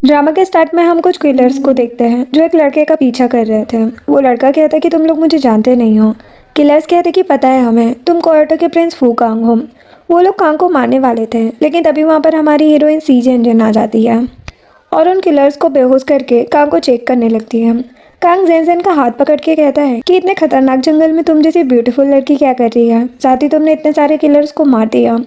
Drama के start में हम कुछ किलर्स को देखते हैं जो एक लड़के का पीछा कर रहे थे। वो लड़का कहता है कि तुम लोग मुझे जानते नहीं हो। किलर्स कहते कि पता है हमें, तुम कोयोटो के प्रिंस फू कांग हो। वो लोग कांग को मारने वाले थे, लेकिन तभी वहाँ पर हमारी हीरोइन सी जेनजेन आ जाती है और उन किलर्स को बेहोश करके कांग को चेक करने लगती है। कांग जेनजेन का हाथ पकड़ के कहता है कि इतने खतरनाक जंगल में तुम जैसी ब्यूटीफुल लड़की क्या कर रही है, साथ ही तुमने इतने सारे किलर्स को मार दिया।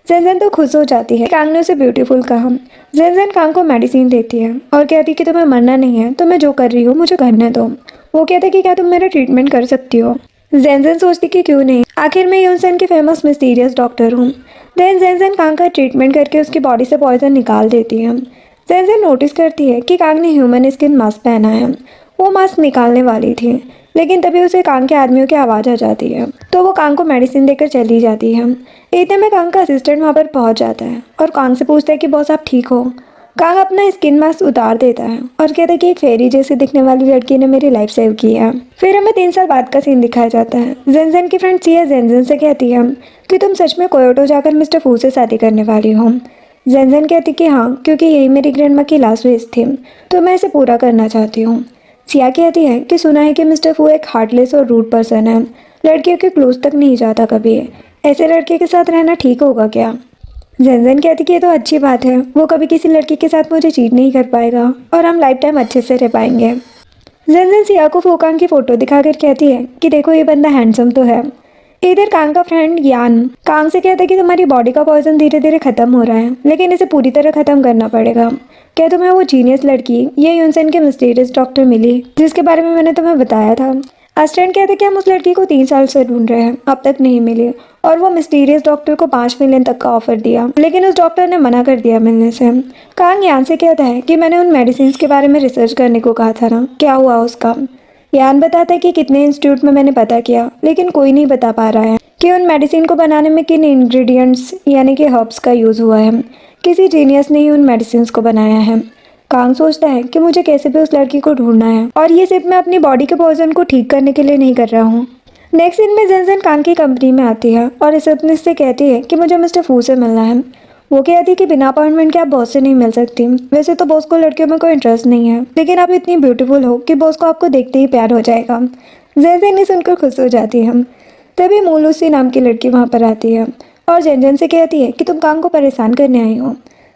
जेनजेन तो खुश हो जाती है। कांग ने उसे ब्यूटीफुल कहा। जेनजेन कांग को मेडिसिन देती है और कहती है कि तुम्हें मरना नहीं है, तो मैं जो कर रही हूँ मुझे करने दो। वो कहता है कि क्या तुम मेरा ट्रीटमेंट कर सकती हो। जेनजेन सोचती कि क्यों नहीं, आखिर मैं यूनसेन के फेमस मिस्टीरियस डॉक्टर हूँ। देन जेनजेन कांग का ट्रीटमेंट करके उसकी बॉडी से पॉइजन निकाल देती है। जेनजेन नोटिस करती है कि कांग ने ह्यूमन स्किन मास्क पहना है। वो मास्क निकालने वाली थी, लेकिन तभी उसे कांग के आदमियों की आवाज़ आ जाती है, तो वो कांग को मेडिसिन देकर चली जाती है। इतने में कांग का असिस्टेंट वहाँ पर पहुँच जाता है और कांग से पूछता है कि बॉस आप ठीक हो। कांग अपना स्किन मास्क उतार देता है और कहता है कि एक फेरी जैसे दिखने वाली लड़की ने मेरी लाइफ सेव की है। फिर हमें 3 साल बाद का सीन दिखाया जाता है। जेनजेन की फ्रेंड सिया जेनजेन से कहती है कि तुम सच में कोयोटो जाकर मिस्टर फू से शादी करने वाली हो। जेनजेन कहती कि हाँ, क्योंकि यही मेरी ग्रैंडमा की लास्ट विश थी, तो मैं इसे पूरा करना चाहती हूँ। सिया कहती है कि सुना है कि मिस्टर फू एक हार्टलेस और रूड पर्सन है, लड़कियों के क्लोज तक नहीं जाता कभी। ऐसे लड़के के साथ रहना ठीक होगा क्या? जेनजेन कहती कि ये तो अच्छी बात है, वो कभी किसी लड़की के साथ मुझे चीट नहीं कर पाएगा और हम लाइफ टाइम अच्छे से रह पाएंगे। जेनजेन सिया को फूकांग की फोटो दिखाकर कहती है कि देखो ये बंदा हैंडसम तो है। इधर कांग का फ्रेंड यान कांग से कहता है कि तुम्हारी बॉडी का पॉइजन धीरे धीरे खत्म हो रहा है, लेकिन इसे पूरी तरह खत्म करना पड़ेगा। क्या तुम्हें वो जीनियस लड़की, ये यूनसेन के मिस्टीरियस डॉक्टर मिली जिसके बारे में मैंने तुम्हें बताया था? असिस्टेंट कहते कि हम उस लड़की को 3 साल से ढूंढ रहे हैं, अब तक नहीं मिली। और वो मिस्टीरियस डॉक्टर को 5 मिलियन तक का ऑफर दिया, लेकिन उस डॉक्टर ने मना कर दिया मिलने से। कांग यान से कहता है कि मैंने उन मेडिसिन के बारे में रिसर्च करने को कहा था ना, क्या हुआ उसका? यान बताता है कि कितने इंस्टीट्यूट में मैंने पता किया, लेकिन कोई नहीं बता पा रहा है कि उन मेडिसिन को बनाने में किन इंग्रेडिएंट्स यानी कि हर्ब्स का यूज़ हुआ है। किसी जीनियस ने ही उन मेडिसिन को बनाया है। कांग सोचता है कि मुझे कैसे भी उस लड़की को ढूंढना है और ये सिर्फ मैं अपनी बॉडी के पॉइजन को ठीक करने के लिए नहीं कर रहा हूँ। नेक्स्ट दिन में जेनजेन कांग की कंपनी में आती है और रिसेप्शनिस्ट से कहती है कि मुझे मिस्टर फू से मिलना है। वो कहती है कि बिना अपॉइंटमेंट के आप बॉस से नहीं मिल सकती। वैसे तो बॉस को लड़कियों में कोई इंटरेस्ट नहीं है, लेकिन आप इतनी ब्यूटीफुल हो कि बॉस को आपको देखते ही प्यार हो जाएगा। जेनजेन ने सुनकर खुश हो जाती है। तभी मूलूसी नाम की लड़की वहाँ पर आती है और जेनजेन से कहती है कि तुम कांग को परेशान करने आई हो।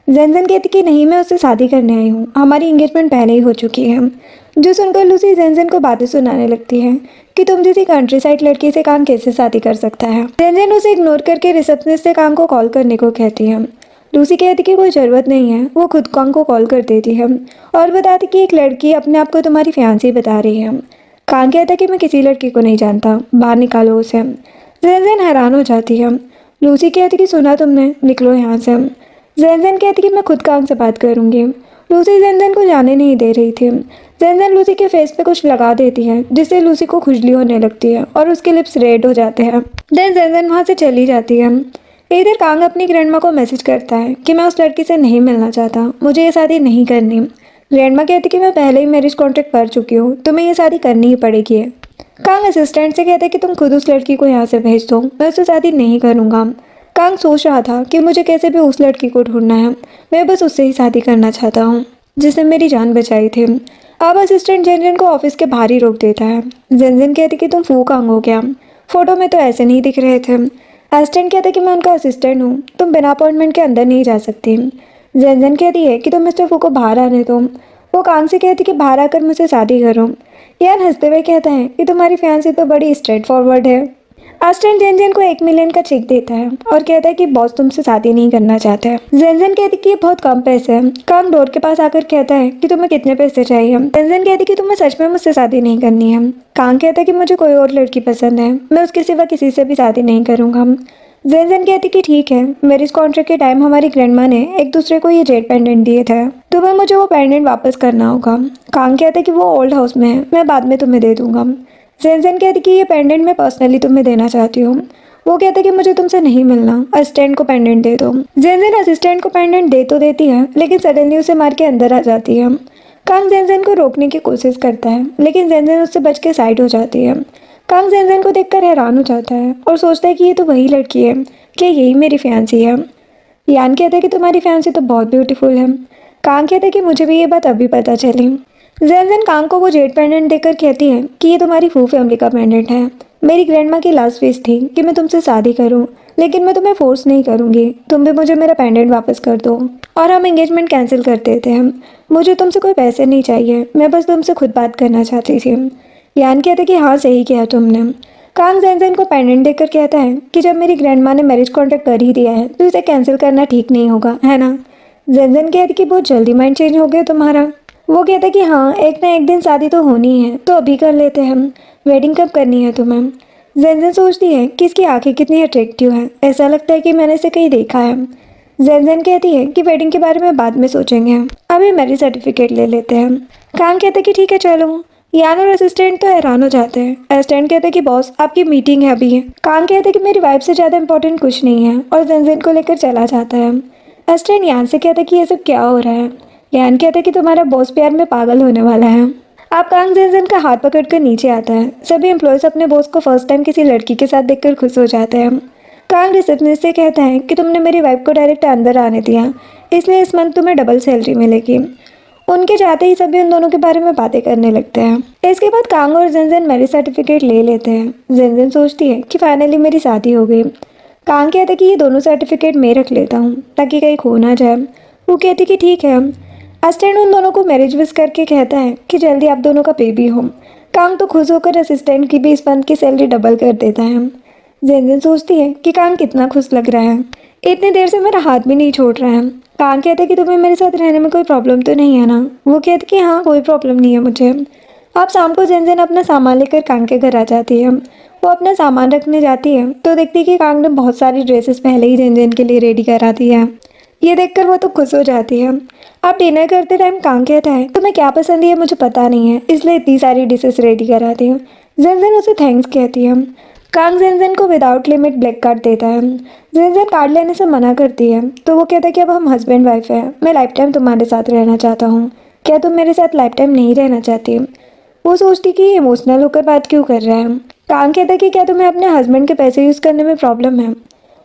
जेनजेन कहती कि नहीं, मैं उससे शादी करने आई हूँ, हमारी एंगेजमेंट पहले ही हो चुकी है। जो सुनकर लूसी जेनजेन को बातें सुनाने लगती है कि तुम जैसी कंट्री साइड लड़की से कांग कैसे शादी कर सकता है। जेनजेन उसे इग्नोर करके रिसेप्शनिस्ट से कांग को कॉल करने को कहती है। लूसी कहती कि कोई ज़रूरत नहीं है, वो खुद कांग को कॉल कर देती है और बताती कि एक लड़की अपने आप को तुम्हारी फियांसी बता रही है। कांग कहता कि मैं किसी लड़की को नहीं जानता, बाहर निकालो उसे। जेनजेन हैरान हो जाती है। लूसी कहती कि सुना तुमने, निकलो यहाँ से। जेनजेन कहती कि मैं खुद कांग से बात करूँगी। लूसी जेनजेन को जाने नहीं दे रही थी। जेनजेन लूसी के फेस पे कुछ लगा देती है जिससे लूसी को खुजली होने लगती है और उसके लिप्स रेड हो जाते हैं। देन जेनजेन वहाँ से चली जाती है। इधर कांग अपनी ग्रैंडमा को मैसेज करता है कि मैं उस लड़की से नहीं मिलना चाहता, मुझे ये शादी नहीं करनी। ग्रैंडमा कहती कि मैं पहले ही मैरिज कॉन्ट्रैक्ट कर चुकी हूँ, तुम्हें ये शादी करनी ही पड़ेगी। कांग असिस्टेंट से कहते कि तुम खुद उस लड़की को यहाँ से भेज दो, मैं उससे शादी नहीं करूँगा। कांग सोच रहा था कि मुझे कैसे भी उस लड़की को ढूंढना है, मैं बस उससे ही शादी करना चाहता हूँ जिसने मेरी जान बचाई थी। अब असिस्टेंट जेनजेन को ऑफिस के बाहर ही रोक देता है। जेनजेन कहती कि तुम फू कांग हो क्या? फोटो में तो ऐसे नहीं दिख रहे थे। असिस्टेंट कहता कि मैं उनका असिस्टेंट हूँ, तुम बिना अपॉइंटमेंट के अंदर नहीं जा सकती। जेनजेन कहती है कि तुम मिस्टर फू को बाहर आने दो। वो कांग से कहती कि बाहर आकर मुझसे शादी करो। यान हंसते हुए कहता है कि तुम्हारी फियांसी तो बड़ी स्ट्रेट फॉरवर्ड है। असिस्टेंट जेनजेन को 1 मिलियन का चेक देता है और कहता है कि बॉस तुमसे शादी नहीं करना चाहता है। जेनजेन कहती कि ये बहुत कम पैसे हैं। कांग डोर के पास आकर कहता है कि तुम्हें कितने पैसे चाहिए। जेनजेन कहती कि तुम्हें सच में मुझसे शादी नहीं करनी है। कांग कहता है कि मुझे कोई और लड़की पसंद है, मैं उसके सिवा किसी से भी शादी नहीं करूँगा। जेनजेन कहती कि ठीक है, मैरिज कॉन्ट्रैक्ट के टाइम हमारी ग्रैंडमा ने एक दूसरे को ये जेड पेंडेंट दिए थे, तुम्हें मुझे वो पेंडेंट वापस करना होगा। कांग कहता है कि वो ओल्ड हाउस में है, मैं बाद में तुम्हें दे दूंगा। जेनजेन कहती कि ये पेंडेंट मैं पर्सनली तुम्हें देना चाहती हूँ। वो कहता कि मुझे तुमसे नहीं मिलना, असिस्टेंट को पेंडेंट दे दो। जेनजेन असिस्टेंट को पेंडेंट दे तो देती है, लेकिन सडनली उसे मार के अंदर आ जाती है। कांग जेनजेन को रोकने की कोशिश करता है, लेकिन जेनजेन उससे बच के साइड हो जाती है। कांग जेनजेन को देखकर हैरान हो जाता है और सोचता है कि ये तो वही लड़की है, क्या यही मेरी फियांसी है? यान कहता है कि तुम्हारी फियांसी तो बहुत ब्यूटीफुल है। कांग कहता है कि मुझे भी ये बात अभी पता चली। जेनजेन कांग को वो जेड पेंडेंट देकर कहती है कि ये तुम्हारी फू फैमिली का पेंडेंट है। मेरी ग्रैंडमा की लास्ट विश थी कि मैं तुमसे शादी करूं, लेकिन मैं तुम्हें फोर्स नहीं करूंगी। तुम भी मुझे मेरा पेंडेंट वापस कर दो और हम एंगेजमेंट कैंसिल कर देते हैं। मुझे तुमसे कोई पैसे नहीं चाहिए, मैं बस तुमसे खुद बात करना चाहती थी। यान कहते कि हाँ सही किया तुमने। कांग जेनजेन को पेंडेंट देकर कहता है कि जब मेरी ग्रैंडमा ने मैरिज कॉन्ट्रैक्ट कर ही दिया है तो इसे कैंसिल करना ठीक नहीं होगा, है ना। जेनजेन कहती कि बहुत जल्दी माइंड चेंज हो गया तुम्हारा। वो कहता कि हाँ, एक ना एक दिन शादी तो होनी है, तो अभी कर लेते हैं हम। वेडिंग कब करनी है तुम्हें। जेनजेन सोचती है कि इसकी आंखें कितनी अट्रैक्टिव हैं, ऐसा लगता है कि मैंने इसे कहीं देखा है। जेनजेन कहती है कि वेडिंग के बारे में बाद में सोचेंगे, अभी मैरिज सर्टिफिकेट ले लेते हैं। कांग कहता है कि ठीक है चलो। यान और असिस्टेंट तो हैरान हो जाते हैं। असिस्टेंट कहते हैं कि बॉस आपकी मीटिंग है अभी। कांग कहते हैं कि मेरी वाइफ से ज़्यादा इंपॉर्टेंट कुछ नहीं है और जेनजेन को लेकर चला जाता है। असिस्टेंट यान से कहता है कि ये सब क्या हो रहा है। यान कहता है कि तुम्हारा बॉस प्यार में पागल होने वाला है। आप कांग जेनजेन का हाथ पकड़कर नीचे आता है। सभी एम्प्लॉयज अपने बॉस को फर्स्ट टाइम किसी लड़की के साथ देखकर खुश हो जाते हैं। कांग रिसेप्शनिस्ट से कहता है कि तुमने मेरी वाइफ को डायरेक्ट अंदर आने दिया, इसलिए इस मंथ तुम्हें डबल सैलरी मिलेगी। उनके जाते ही सभी उन दोनों के बारे में बातें करने लगते हैं। इसके बाद कांग और जेनजेन मैरिज सर्टिफिकेट ले लेते हैं। जेनजेन सोचती है कि फाइनली मेरी शादी हो गई। कांग कहता है कि ये दोनों सर्टिफिकेट मैं रख लेता हूँ ताकि कहीं खो ना जाए। वो कहती कि ठीक है। असिस्टेंट उन दोनों को मैरिज विश करके कहता है कि जल्दी आप दोनों का बेबी हो। कांग तो खुश होकर असिस्टेंट की भी इस मंथ की सैलरी डबल कर देता है। जेनजेन सोचती है कि कांग कितना खुश लग रहा है, इतनी देर से मेरा हाथ भी नहीं छोड़ रहा है। कांग कहते कि तुम्हें मेरे साथ रहने में कोई प्रॉब्लम तो नहीं है ना। वो कहते कि हाँ कोई प्रॉब्लम नहीं है मुझे। अब शाम को जेनजेन अपना सामान लेकर कांग के घर आ जाती है। वो अपना सामान रखने जाती है तो देखती है कि कांग ने बहुत सारी ड्रेसेस पहले ही जेनजेन के लिए रेडी करा दी है। ये देखकर वो तो खुश हो जाती है। अब डिनर करते टाइम कांग कहता है तुम्हें क्या पसंद है मुझे पता नहीं है, इसलिए इतनी सारी डिशेस रेडी कराती हूँ। जेनजेन उसे थैंक्स कहती है। कांग जेनजेन को विदाउट लिमिट ब्लैक कार्ड देता है। जेनजेन कार्ड लेने से मना करती है तो वो कहता है कि अब हम हस्बैंड वाइफ है, मैं लाइफ टाइम तुम्हारे साथ रहना चाहता हूँ, क्या तुम मेरे साथ लाइफ टाइम नहीं रहना चाहती। वो सोचती कि इमोशनल होकर बात क्यों कर रहा है। कांग कहता है कि क्या तुम्हें अपने हस्बैंड के पैसे यूज़ करने में प्रॉब्लम है।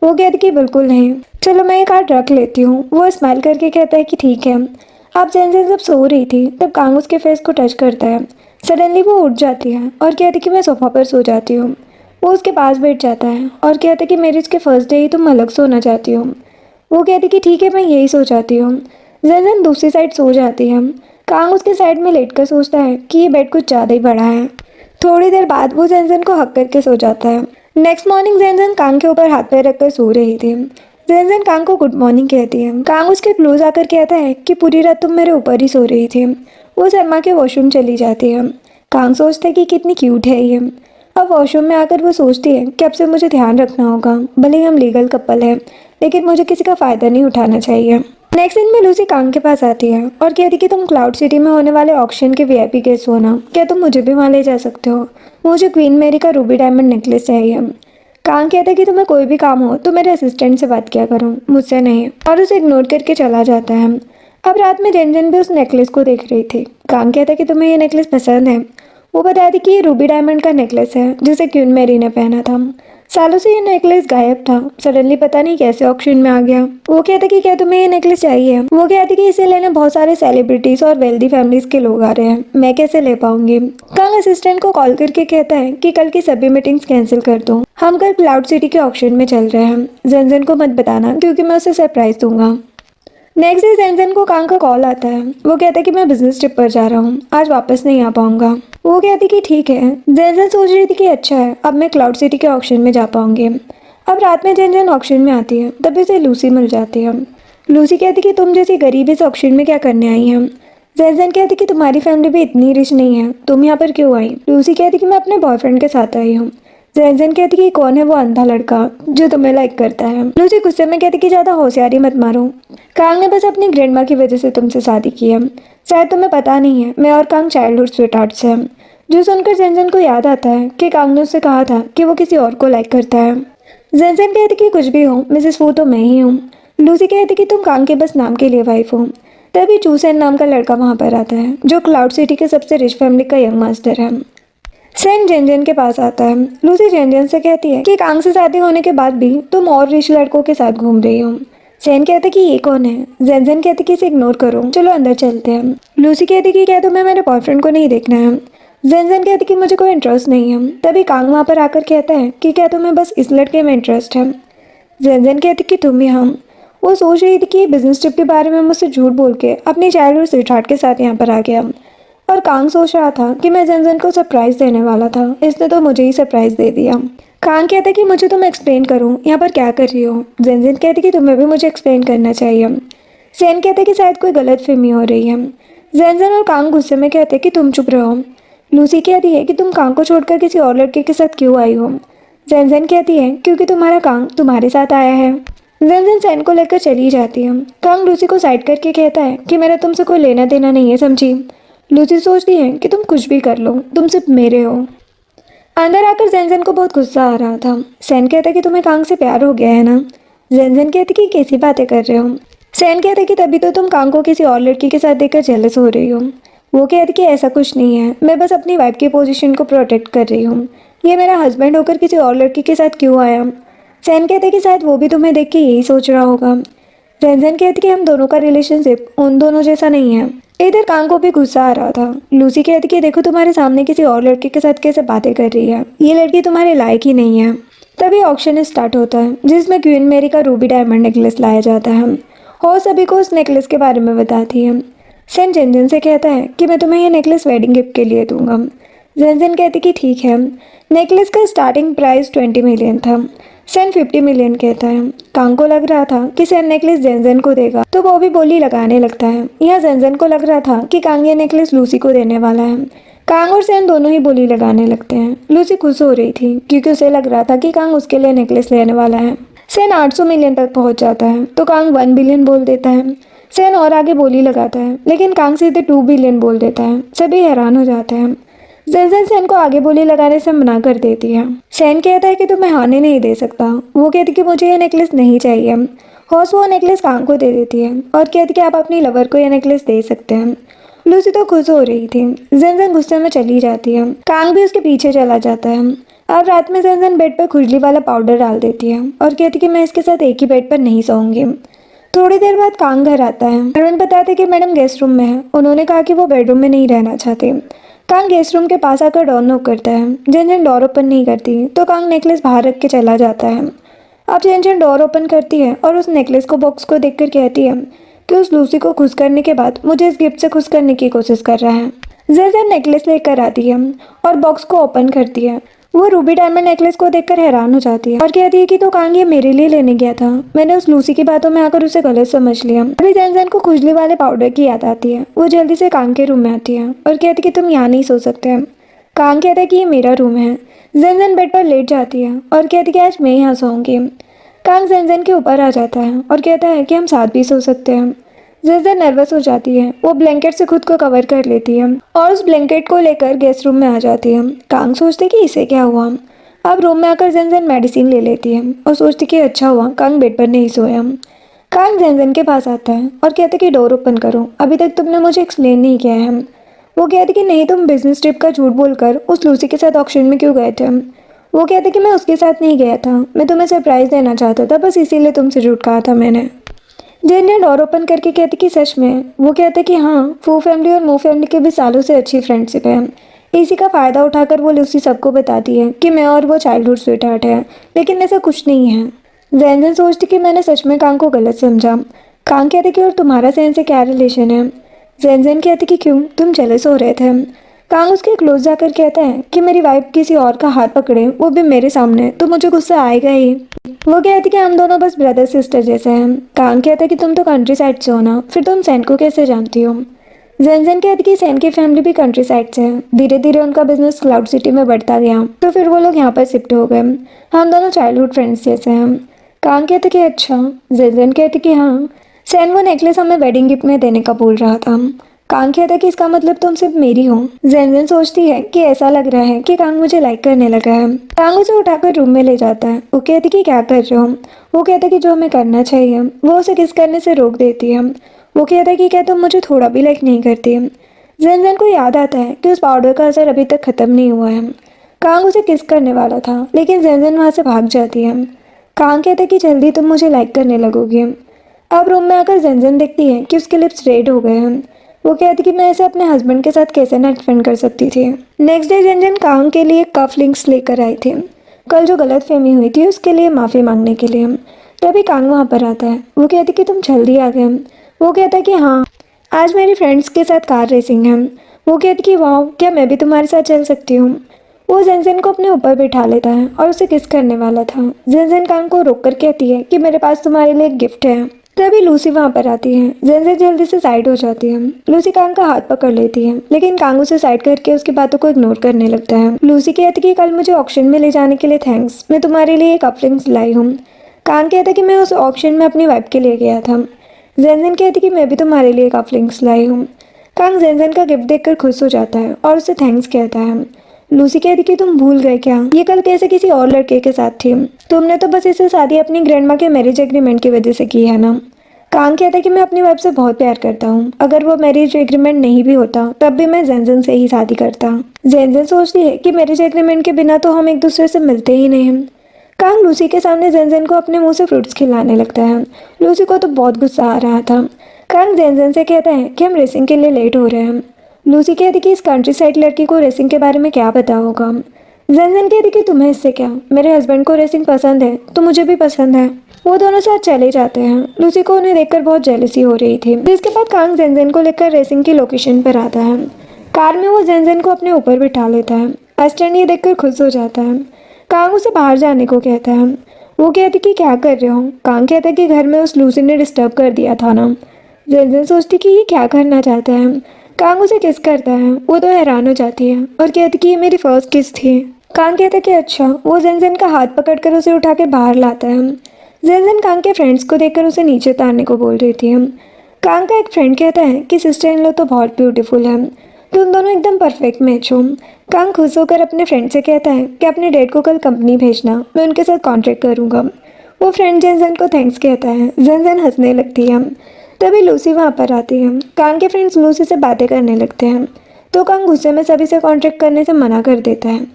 वो कहती कि बिल्कुल नहीं, चलो मैं ये कार्ड रख लेती हूँ। वो स्माइल करके कहता है कि ठीक है। अब जेनजेन जब सो रही थी तब कांग उसके फेस को टच करता है। सडनली वो उठ जाती है और कहती कि मैं सोफा पर सो जाती हूँ। वो उसके पास बैठ जाता है और कहता है कि मैरिज के फर्स्ट डे ही तुम अलग सोना चाहती हो। वो कहती कि ठीक है मैं यही सो जाती हूँ। जेनजेन दूसरी साइड सो जाती है। कांग उसके साइड में लेटकर सोचता है कि ये बेड कुछ ज़्यादा ही बड़ा है। थोड़ी देर बाद वो जेनजेन को हक करके सो जाता है। नेक्स्ट मॉर्निंग जेनजेन कांग के ऊपर हाथ पैर रखकर सो रही थी। जेनजेन कांग को गुड मॉर्निंग कहती है। कांग उसके क्लोज आकर कहता है कि पूरी रात तुम मेरे ऊपर ही सो रही थी। वो शर्मा के वॉशरूम चली जाती है। कांग सोचता है कि कितनी क्यूट है ये। अब वॉशरूम में आकर वो सोचती है कि अब से मुझे ध्यान रखना होगा, भले ही हम लीगल कपल हैं, लेकिन मुझे किसी का फ़ायदा नहीं उठाना चाहिए। नेक्स्ट दिन में लूसी कांग के पास आती है और कहती कि तुम क्लाउड सिटी में होने वाले ऑक्शन के वीआईपी गेस्ट हो ना, क्या तुम मुझे भी वहाँ ले जा सकते हो। मुझे क्वीन मेरी का रूबी डायमंड नेकलेस चाहिए। कांग कहता है कि तुम्हें कोई भी काम हो तो मेरे असिस्टेंट से बात किया करो, मुझसे नहीं, और उसे इग्नोर करके चला जाता है। अब रात में जेनजेन भी उस नेकलेस को देख रही थी। कांग कहता है कि तुम्हें ये नेकलेस पसंद है। वो बताती कि ये रूबी डायमंड का नेकलेस है जिसे क्वीन मैरी ने पहना था। सालों से ये नेकलेस गायब था, सडनली पता नहीं कैसे ऑक्शन में आ गया। वो कहता कि क्या तुम्हें ये नेकलेस चाहिए। वो कहती कि इसे लेने बहुत सारे सेलिब्रिटीज और वेल्दी फैमिलीज के लोग आ रहे हैं, मैं कैसे ले पाऊंगी। कांग असिस्टेंट को कॉल करके कहता है कि कल की सभी मीटिंग्स कैंसिल कर दो, हम कल क्लाउड सिटी के ऑक्शन में चल रहे हैं। जेनजेन को मत बताना क्योंकि मैं उसे सरप्राइज दूंगा। नेक्स्ट डे जेनजेन को कांग का कॉल आता है। वो कहता है कि मैं बिजनेस ट्रिप पर जा रहा हूँ, आज वापस नहीं आ पाऊंगा। वो कहती कि ठीक है। जेनजेन सोच रही थी कि अच्छा है, अब मैं क्लाउड सिटी के ऑक्शन में जा पाऊंगी। अब रात में जेनजेन ऑक्शन में आती है, तभी उसे लूसी मिल जाती है। लूसी कहती कि तुम जैसी गरीब इस ऑक्शन में क्या करने आई है। जेनजेन कहती कि तुम्हारी फैमिली भी इतनी रिच नहीं है, तुम यहाँ पर क्यों आई। लूसी कहती कि मैं अपने बॉयफ्रेंड के साथ आई हूँ। जेनजेन कहती कि कौन है वो अंधा लड़का जो तुम्हें लाइक करता है। लूसी गुस्से में कहती कि ज़्यादा होशियारी मत मारो, कांग ने बस अपनी ग्रैंडमा की वजह से तुमसे शादी की है, शायद तुम्हें पता नहीं है मैं और कांग चाइल्डहुड स्वीटहार्ट्स हैं। जो सुनकर जेनजेन को याद आता है कि कांग ने उससे कहा था कि वो किसी और को लाइक करता है। जेनजेन कहती कि कुछ भी हो मिसेस फू तो मैं ही हूँ। लूसी कहती कि तुम कांग के बस नाम के लिए वाइफ हो। तभी चूसेन नाम का लड़का वहाँ पर आता है जो क्लाउड सिटी के सबसे रिच फैमिली का यंग मास्टर है। सेन जेनजेन के पास आता है। लूसी जेनजेन से कहती है कि कांग से शादी होने के बाद भी तुम और रिच लड़कों के साथ घूम रही हो। सैन कहते कि ये कौन है। जेनजेन कहते कि इसे इग्नोर करो, चलो अंदर चलते हैं। लूसी कहती कि क्या तुम्हें मेरे बॉयफ्रेंड को नहीं देखना है। जेनजेन कहती कि मुझे कोई इंटरेस्ट नहीं है। तभी कांग वहाँ पर आकर कहता है कि क्या तुम्हें बस इस लड़के में इंटरेस्ट है। जेनजेन कहती कि तुम यहाँ। वो सोच रही थी कि बिजनेस ट्रिप के बारे में मुझसे झूठ बोल के अपनी चाइल्डहुड स्वीटहार्ट के साथ यहाँ पर आ गया। और कांग सोच रहा था कि मैं जेनजेन को सरप्राइज देने वाला था, इसने तो मुझे ही सरप्राइज दे दिया। कांग कहता कि मुझे तुम एक्सप्लेन करो यहाँ पर क्या कर रही हो। जेनजेन कहती कि तुम्हें भी मुझे एक्सप्लेन करना चाहिए। सेन कहते कि शायद कोई गलत फहमी हो रही है। जेनजेन और कांग गुस्से में कहते कि तुम चुप रहो। लूसी कहती है कि तुम कांग को छोड़कर किसी और लड़के के साथ क्यों आई हो। जेनजेन कहती है क्योंकि तुम्हारा कांग तुम्हारे साथ आया है। जेनजेन सैन को लेकर चली जाती है। कांग लूसी को साइड करके कहता है कि मेरा तुमसे कोई लेना देना नहीं है, समझी। लूसी सोचती है कि तुम कुछ भी कर लो, तुम सिर्फ मेरे हो। अंदर आकर जेनजेन को बहुत गुस्सा आ रहा था। सैन कहता कि तुम्हें कांग से प्यार हो गया है ना। जेनजेन कहती कि कैसी बातें कर रहे हो। सैन कहते कि तभी तो तुम कांग को किसी और लड़की के साथ देखकर जेलस हो रही हो। वो कहती कि ऐसा कुछ नहीं है, मैं बस अपनी वाइफ की पोजीशन को प्रोटेक्ट कर रही हूँ। ये मेरा हस्बैंड होकर किसी और लड़की के साथ क्यों आया। सैन कहते कि शायद वो भी तुम्हें देख के यही सोच रहा होगा। जेनजेन कहती कि हम दोनों का रिलेशनशिप उन दोनों जैसा नहीं है। इधर कांग को भी गुस्सा आ रहा था। लूसी कहती कि देखो तुम्हारे सामने किसी और लड़के के साथ कैसे बातें कर रही है, ये लड़की तुम्हारे लायक ही नहीं है। तभी ऑक्शन स्टार्ट होता है जिसमें क्वीन मेरी का रूबी डायमंड नेकलेस लाया जाता है और सभी को उस नेकलेस के बारे में बताती है। सैन जेनजेन से कहता है कि मैं तुम्हें यह नेकलेस वेडिंग गिफ्ट के लिए दूंगा। जेनजेन कहती कि ठीक है। नेकलेस का स्टार्टिंग प्राइस 20 मिलियन था। सैन 50 मिलियन कहता है। कांग को लग रहा था कि सैन नेकलेस जेनजेन को देगा तो वो भी बोली लगाने लगता है। यहाँ जेनजेन को लग रहा था कि कांग ये नेकलेस लूसी को देने वाला है। कांग और सैन दोनों ही बोली लगाने लगते हैं। लूसी खुश हो रही थी क्योंकि उसे लग रहा था कि कांग उसके लिए नेकलेस लेने वाला है। सैन 800 मिलियन तक पहुंच जाता है तो कांग 1 बिलियन बोल देता है। सैन और आगे बोली लगाता है लेकिन कांग सीधे 2 बिलियन बोल देता है। सभी हैरान हो जाते हैं। जेनजेन सैन को आगे बोली लगाने से मना कर देती है। सैन कहता है कि तुम्हें हानि नहीं दे सकता। वो कहती कि मुझे ये नेकलेस नहीं चाहिए। हॉस वो नेकलेस कांग को दे देती है और कहती कि आप अपनी लवर को यह नेकलेस दे सकते हैं। लूसी तो खुश हो रही थी। जेनजेन गुस्से में चली जाती है। कांग भी उसके पीछे चला जाता है। अब रात में जेनजेन बेड पर खुजली वाला पाउडर डाल देती है और कहती कि मैं इसके साथ एक ही बेड पर नहीं सोऊंगी। थोड़ी देर बाद कांग घर आता है। अरुण बताते कि मैडम गेस्ट रूम में है, उन्होंने कहा कि वो बेडरूम में नहीं रहना चाहते। कांग गेस्ट रूम के पास आकर डोर नॉक करता है। जेनजेन डोर ओपन नहीं करती तो कांग नेकलेस बाहर रख के चला जाता है। अब जेनजेन डोर ओपन करती है और उस नेकलेस को बॉक्स को देखकर कहती है कि उस लूसी को खुश करने के बाद मुझे इस गिफ्ट से खुश करने की कोशिश कर रहा है। जेनजेन नेकलेस लेकर आती है और बॉक्स को ओपन करती है। वो रूबी डायमंड नेकलेस को देखकर हैरान हो जाती है और कहती है कि तो कांग ये मेरे लिए लेने गया था, मैंने उस लूसी की बातों में आकर उसे गलत समझ लिया। अभी जेनजेन को खुजली वाले पाउडर की याद आती है। वो जल्दी से कांग के रूम में आती है और कहती कि तुम यहाँ नहीं सो सकते। कांग कहता है कि ये मेरा रूम है। जेनजेन बेड पर लेट जाती है और कहती कि आज मैं यहाँ सोऊंगी। कांग जेनजेन के ऊपर आ जाता है और कहता है कि हम साथ भी सो सकते हैं। जेनजेन नर्वस हो जाती है। वो ब्लैंकेट से खुद को कवर कर लेती है और उस ब्लैंकेट को लेकर गेस्ट रूम में आ जाती है। कांग सोचते कि इसे क्या हुआ। अब रूम में आकर जेनजेन मेडिसिन ले लेती है और सोचती कि अच्छा हुआ कांग बेड पर नहीं सोया। कांग जेनजेन के पास आता है और कहते कि डोर ओपन करो, अभी तक तुमने मुझे एक्सप्लेन नहीं किया है। वो कहते कि नहीं, तुम बिजनेस ट्रिप का झूठ बोलकर उस लूसी के साथ ऑक्शन में क्यों गए थे। वो कहते कि मैं उसके साथ नहीं गया था, मैं तुम्हें सरप्राइज देना चाहता था, बस इसीलिए तुमसे झूठ कहा था मैंने। जेनजेन डोर ओपन करके कहती कि सच में। वो कहते कि हाँ, फू फैमिली और मो फैमिली के भी सालों से अच्छी फ्रेंडशिप है। इसी का फ़ायदा उठाकर वो लूसी सबको बताती है कि मैं और वो चाइल्डहुड स्वीटहार्ट है, लेकिन ऐसा कुछ नहीं है। जेनजेन सोचती कि मैंने सच में कांग को गलत समझा। कांग कहते कि और तुम्हारा सैन से क्या रिलेशन है। जेनजेन कहती कि क्यों, तुम जेलस हो रहे थे। कांग उसके क्लोज जाकर कहता है कि मेरी वाइफ किसी और का हाथ पकड़े, वो भी मेरे सामने, तो मुझे गुस्सा आएगा ही। वो कहती कि हम दोनों बस ब्रदर सिस्टर जैसे हैं। कांग कहता है कि तुम तो कंट्री साइड से हो ना, फिर तुम सैन को कैसे जानती हो। जेनजेन कहती कि सैन की फैमिली भी कंट्री साइड से है, धीरे धीरे उनका बिजनेस क्लाउड सिटी में बढ़ता गया तो फिर वो लोग यहाँ पर शिफ्ट हो गए। हम दोनों चाइल्डहुड फ्रेंड्स जैसे हैं। कांग कहते कि अच्छा। जेनजेन कहती कि हाँ, सैन वो नेकलेस हमें वेडिंग गिफ्ट में देने का बोल रहा था। कांग कहता है कि इसका मतलब तुम सिर्फ मेरी हो। जेनजेन सोचती है कि ऐसा लग रहा है कि कांग मुझे लाइक करने लगा है। कांग उसे उठाकर रूम में ले जाता है। वो कहती कि क्या कर रहे हो। वो कहता कि जो हमें करना चाहिए। वो उसे किस करने से रोक देती है। वो कहता है कि क्या तुम मुझे थोड़ा भी लाइक नहीं करती। जेनजेन को याद आता है कि उस पाउडर का असर अभी तक खत्म नहीं हुआ है। कांग उसे किस करने वाला था लेकिन जेनजेन वहाँ से भाग जाती है। कांग कहता है कि जल्दी तुम मुझे लाइक करने लगोगी। अब रूम में आकर जेनजेन देखती है कि उसके लिप्स रेड हो गए हैं। वो कहती कि मैं ऐसे अपने हस्बैंड के साथ कैसे नाइट स्पेंड कर सकती थी। नेक्स्ट डे जेनजेन कांग के लिए कफ लिंक्स लेकर आई थी, कल जो गलतफहमी हुई थी उसके लिए माफ़ी मांगने के लिए। तभी कांग वहाँ पर आता है। वो कहती कि तुम जल्दी आ गए। वो कहता है कि हाँ, आज मेरी फ्रेंड्स के साथ कार रेसिंग है। वो कहती कि वाह, क्या मैं भी तुम्हारे साथ चल सकती हूँ। वो जेनजेन को अपने ऊपर बिठा लेता है और उसे किस करने वाला था। जेनजेन कांग को रोक कर कहती है कि मेरे पास तुम्हारे लिए एक गिफ्ट है। तभी लूसी वहाँ पर आती है। जेनजेन जल्दी से साइड हो जाती है। लूसी कांग का हाथ पकड़ लेती है, लेकिन कांग उसे साइड करके उसकी बातों को इग्नोर करने लगता है। लूसी कहती कि कल मुझे ऑक्शन में ले जाने के लिए थैंक्स, मैं तुम्हारे लिए एक कपलिंग्स लाई हूँ। कांग कहता कि मैं उस ऑक्शन में अपनी वाइफ के लिए गया था। जेनजेन कहती कि मैं भी तुम्हारे लिए कपलिंग्स लाई हूँ। कांग जेनजेन का गिफ्ट देखकर खुश हो जाता है और उसे थैंक्स कहता है। लूसी कहती कि तुम भूल गए क्या, ये कल कैसे किसी और लड़के के साथ थी। तुमने तो बस इसे शादी अपनी ग्रैंडमा के मैरिज एग्रीमेंट की वजह से की है ना। कांग कहता है कि मैं अपनी वाइफ से बहुत प्यार करता हूँ, अगर वो मैरिज एग्रीमेंट नहीं भी होता तब भी मैं जेनजेन से ही शादी करता। जेनजेन सोचती है कि मैरिज एग्रीमेंट के बिना तो हम एक दूसरे से मिलते ही नहीं हैं। कांग लूसी के सामने जेनजेन को अपने मुंह से फ्रूट्स खिलाने लगता है। लूसी को तो बहुत गुस्सा आ रहा था। कांग जेनजेन से कहता है कि हम रेसिंग के लिए लेट हो रहे हैं। लूसी कहती कि इस कंट्री साइड लड़की को रेसिंग के बारे में क्या पता होगा। जेनजेन कहती कि तुम्हें इससे क्या, मेरे हस्बैंड को रेसिंग पसंद है तो मुझे भी पसंद है। वो दोनों साथ चले जाते हैं। लूसी को उन्हें देखकर बहुत जेलसी हो रही थी। जिसके बाद कांग जेनजेन को लेकर रेसिंग की लोकेशन पर आता है। कार में वो जेनजेन को अपने ऊपर बिठा लेता है। एस्टन ये देखकर खुश हो जाता है। कांग उसे बाहर जाने को कहता है। वो कहती कि क्या कर रहे हो। कांग कहता है कि घर में उस लूसी ने डिस्टर्ब कर दिया था ना। जेनजेन सोचती कि ये क्या करना चाहता है। कांग उसे किस करता है। वो तो हैरान हो जाती है और कहती कि ये मेरी फर्स्ट किस थी। कांग कहता है कि अच्छा। वो जेनजेन का हाथ पकड़कर उसे उठा के बाहर लाता है। जेनजेन कांग के फ्रेंड्स को देखकर उसे नीचे उतारने को बोल रही थी। कांग का एक फ्रेंड कहता है कि सिस्टर इन लो तो बहुत ब्यूटीफुल है, तुम दोनों एकदम परफेक्ट मैच हो। कांग खुश होकर अपने फ्रेंड से कहता है कि अपने डैड को कल कंपनी भेजना, मैं उनके साथ कॉन्ट्रैक्ट करूँगा। वो फ्रेंड जेनजेन को थैंक्स कहता है। जेनजेन हंसने लगती है। तभी लूसी वहाँ पर आती है। कांग के फ्रेंड्स लूसी से बातें करने लगते हैं तो कांग गुस्से में सभी से कॉन्ट्रैक्ट करने से मना कर देता है।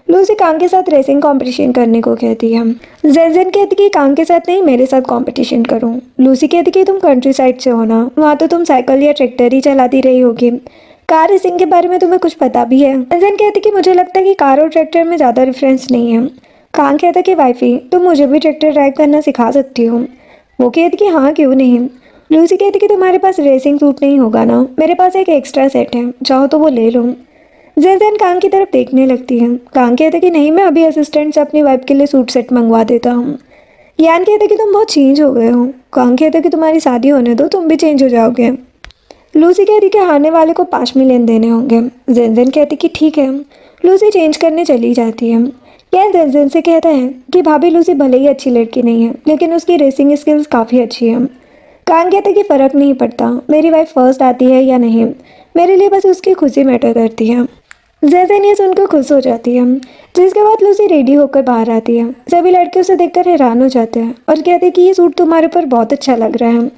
लूसी कांग के साथ रेसिंग कंपटीशन करने को कहती है। जेनजेन कहती कि कांग के साथ नहीं, मेरे साथ कंपटीशन करूं। लूसी कहती कि तुम कंट्री साइड से हो ना, वहाँ तो तुम साइकिल या ट्रैक्टर ही चलाती रही होगी, कार रेसिंग के बारे में तुम्हें कुछ पता भी है। जेनजेन कहती कि मुझे लगता है कि कार और ट्रैक्टर में ज़्यादा डिफरेंस नहीं है। कांग कहता कि वाइफी, तुम मुझे भी ट्रैक्टर ड्राइव करना सिखा सकती हो। वो कहती कि हाँ, क्यों नहीं। लूसी कहती कि तुम्हारे पास रेसिंग सूट नहीं होगा ना, मेरे पास एक एक्स्ट्रा सेट है, चाहो तो वो ले लो। जेनजेन कांग की तरफ देखने लगती है। कांग कहता कि नहीं, मैं अभी असिस्टेंट से अपनी वाइफ के लिए सूट सेट मंगवा देता हूँ। यान कहता कि तुम बहुत चेंज हो गए हो। कांग कहता कि तुम्हारी शादी होने दो, तुम भी चेंज हो जाओगे। लूसी कहती कि हारने वाले को 5 मिलियन देने होंगे। जेनजेन कहती कि ठीक है। लूसी चेंज करने चली जाती है। यान जेनजेन से कहता है कि भाभी, लूसी भले ही अच्छी लड़की नहीं है, लेकिन उसकी रेसिंग स्किल्स काफ़ी अच्छी है। कांग कहता कि फ़र्क नहीं पड़ता मेरी वाइफ फर्स्ट आती है या नहीं, मेरे लिए बस उसकी खुशी मैटर करती है। जेनजेन ये सुनकर खुश हो जाती है। जिसके बाद लूसी रेडी होकर बाहर आती है। सभी लड़के उसे देखकर हैरान हो जाते हैं और कहते हैं कि ये सूट तुम्हारे ऊपर बहुत अच्छा लग रहा है।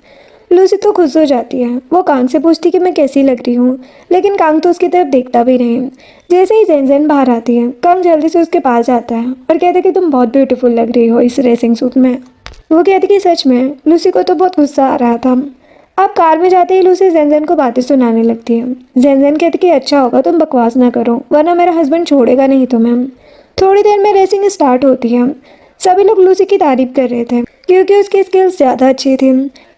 लूसी तो खुश हो जाती है। वो कांग से पूछती कि मैं कैसी लग रही हूँ, लेकिन कांग तो उसकी तरफ देखता भी नहीं। जैसे ही जेनजेन बाहर आती है, कांग जल्दी से उसके पास जाता है और कहता है कि तुम बहुत ब्यूटीफुल लग रही हो इस रेसिंग सूट में। वो कहती कि सच में। लूसी को तो बहुत गुस्सा आ रहा था। अब कार में जाते ही लूसी जेनजेन को बातें सुनाने लगती है। जेनजेन कहती कि अच्छा होगा तुम बकवास ना करो, वरना मेरा हस्बैंड छोड़ेगा नहीं तुम्हें। थोड़ी देर में रेसिंग स्टार्ट होती है। सभी लोग लूसी की तारीफ कर रहे थे क्योंकि उसकी स्किल्स ज़्यादा अच्छी थी।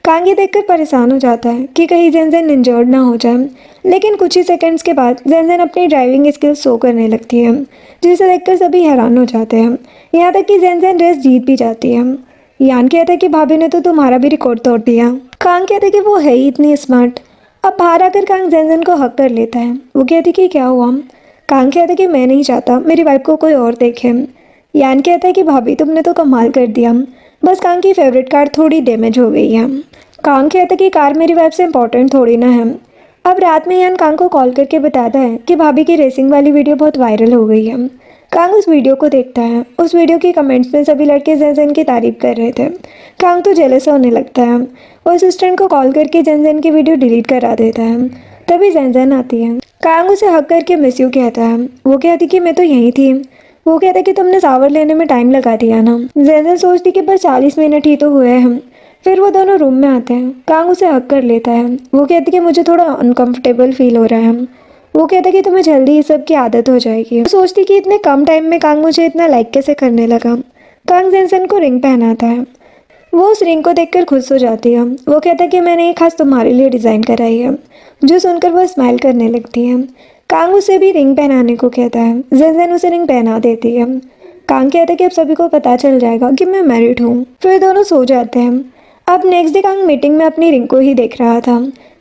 कांग ये देखकर परेशान हो जाता है कि कहीं जेनजेन इंजर्ड ना हो जाए, लेकिन कुछ ही सेकंड्स के बाद जेनजेन अपनी ड्राइविंग स्किल्स शो करने लगती है, जिसे देखकर सभी हैरान हो जाते हैं। यहाँ तक कि जेनजेन रेस जीत भी जाती है। यान कहता है कि भाभी ने तो तुम्हारा भी रिकॉर्ड तोड़ दिया। कांग कहते कि वो है ही इतनी स्मार्ट। अब बाहर आकर कांग जेनजेन को हक कर लेता है। वो कहती कि क्या हुआ। कांग कहता कि मैं नहीं चाहता मेरी वाइफ को कोई और देखे। यान कहता है कि भाभी तुमने तो कमाल कर दिया, बस कांग की फेवरेट कार थोड़ी डैमेज हो गई है। कांग कहता कि कार मेरी वाइफ से इम्पोर्टेंट थोड़ी ना है। अब रात में यान कांग को कॉल करके बताता है कि भाभी की रेसिंग वाली वीडियो बहुत वायरल हो गई है। कांग उस वीडियो को देखता है। उस वीडियो की कमेंट्स में सभी लड़के जेनजेन की तारीफ कर रहे थे। कांग तो जेलस होने लगता है। वो असिस्टेंट को कॉल करके जेनजेन की वीडियो डिलीट करा देता है। तभी जेनजेन आती है। कांग उसे हक करके मिस यू कहता है। वो कहती कि मैं तो यहीं थी। वो कहता कि तुमने शावर लेने में टाइम लगा दिया ना। जेनजेन सोचती कि बस 40 मिनट ही तो हुए हैं, फिर वो दोनों रूम में आते हैं। कांग उसे हक कर लेता है। वो कहती कि मुझे थोड़ा अनकंफर्टेबल फील हो रहा है। वो कहता कि तुम्हें जल्दी ये सब की आदत हो जाएगी। वो सोचती कि इतने कम टाइम में कांग मुझे इतना लाइक कैसे करने लगा। कांग जेनसेन को रिंग पहनाता है। वो उस रिंग को देखकर खुश हो जाती है। वो कहता है कि मैंने ये खास तुम्हारे लिए डिज़ाइन कराई है। जो सुनकर वो स्माइल करने लगती है। कांग उसे भी रिंग पहनाने को कहता है। जेनसेन उसे रिंग पहना देती है। कांग कहता है कि अब सभी को पता चल जाएगा कि मैं मैरिड हूँ। फिर दोनों सो जाते हैं। अब नेक्स्ट डे कांग मीटिंग में अपनी रिंग को ही देख रहा था।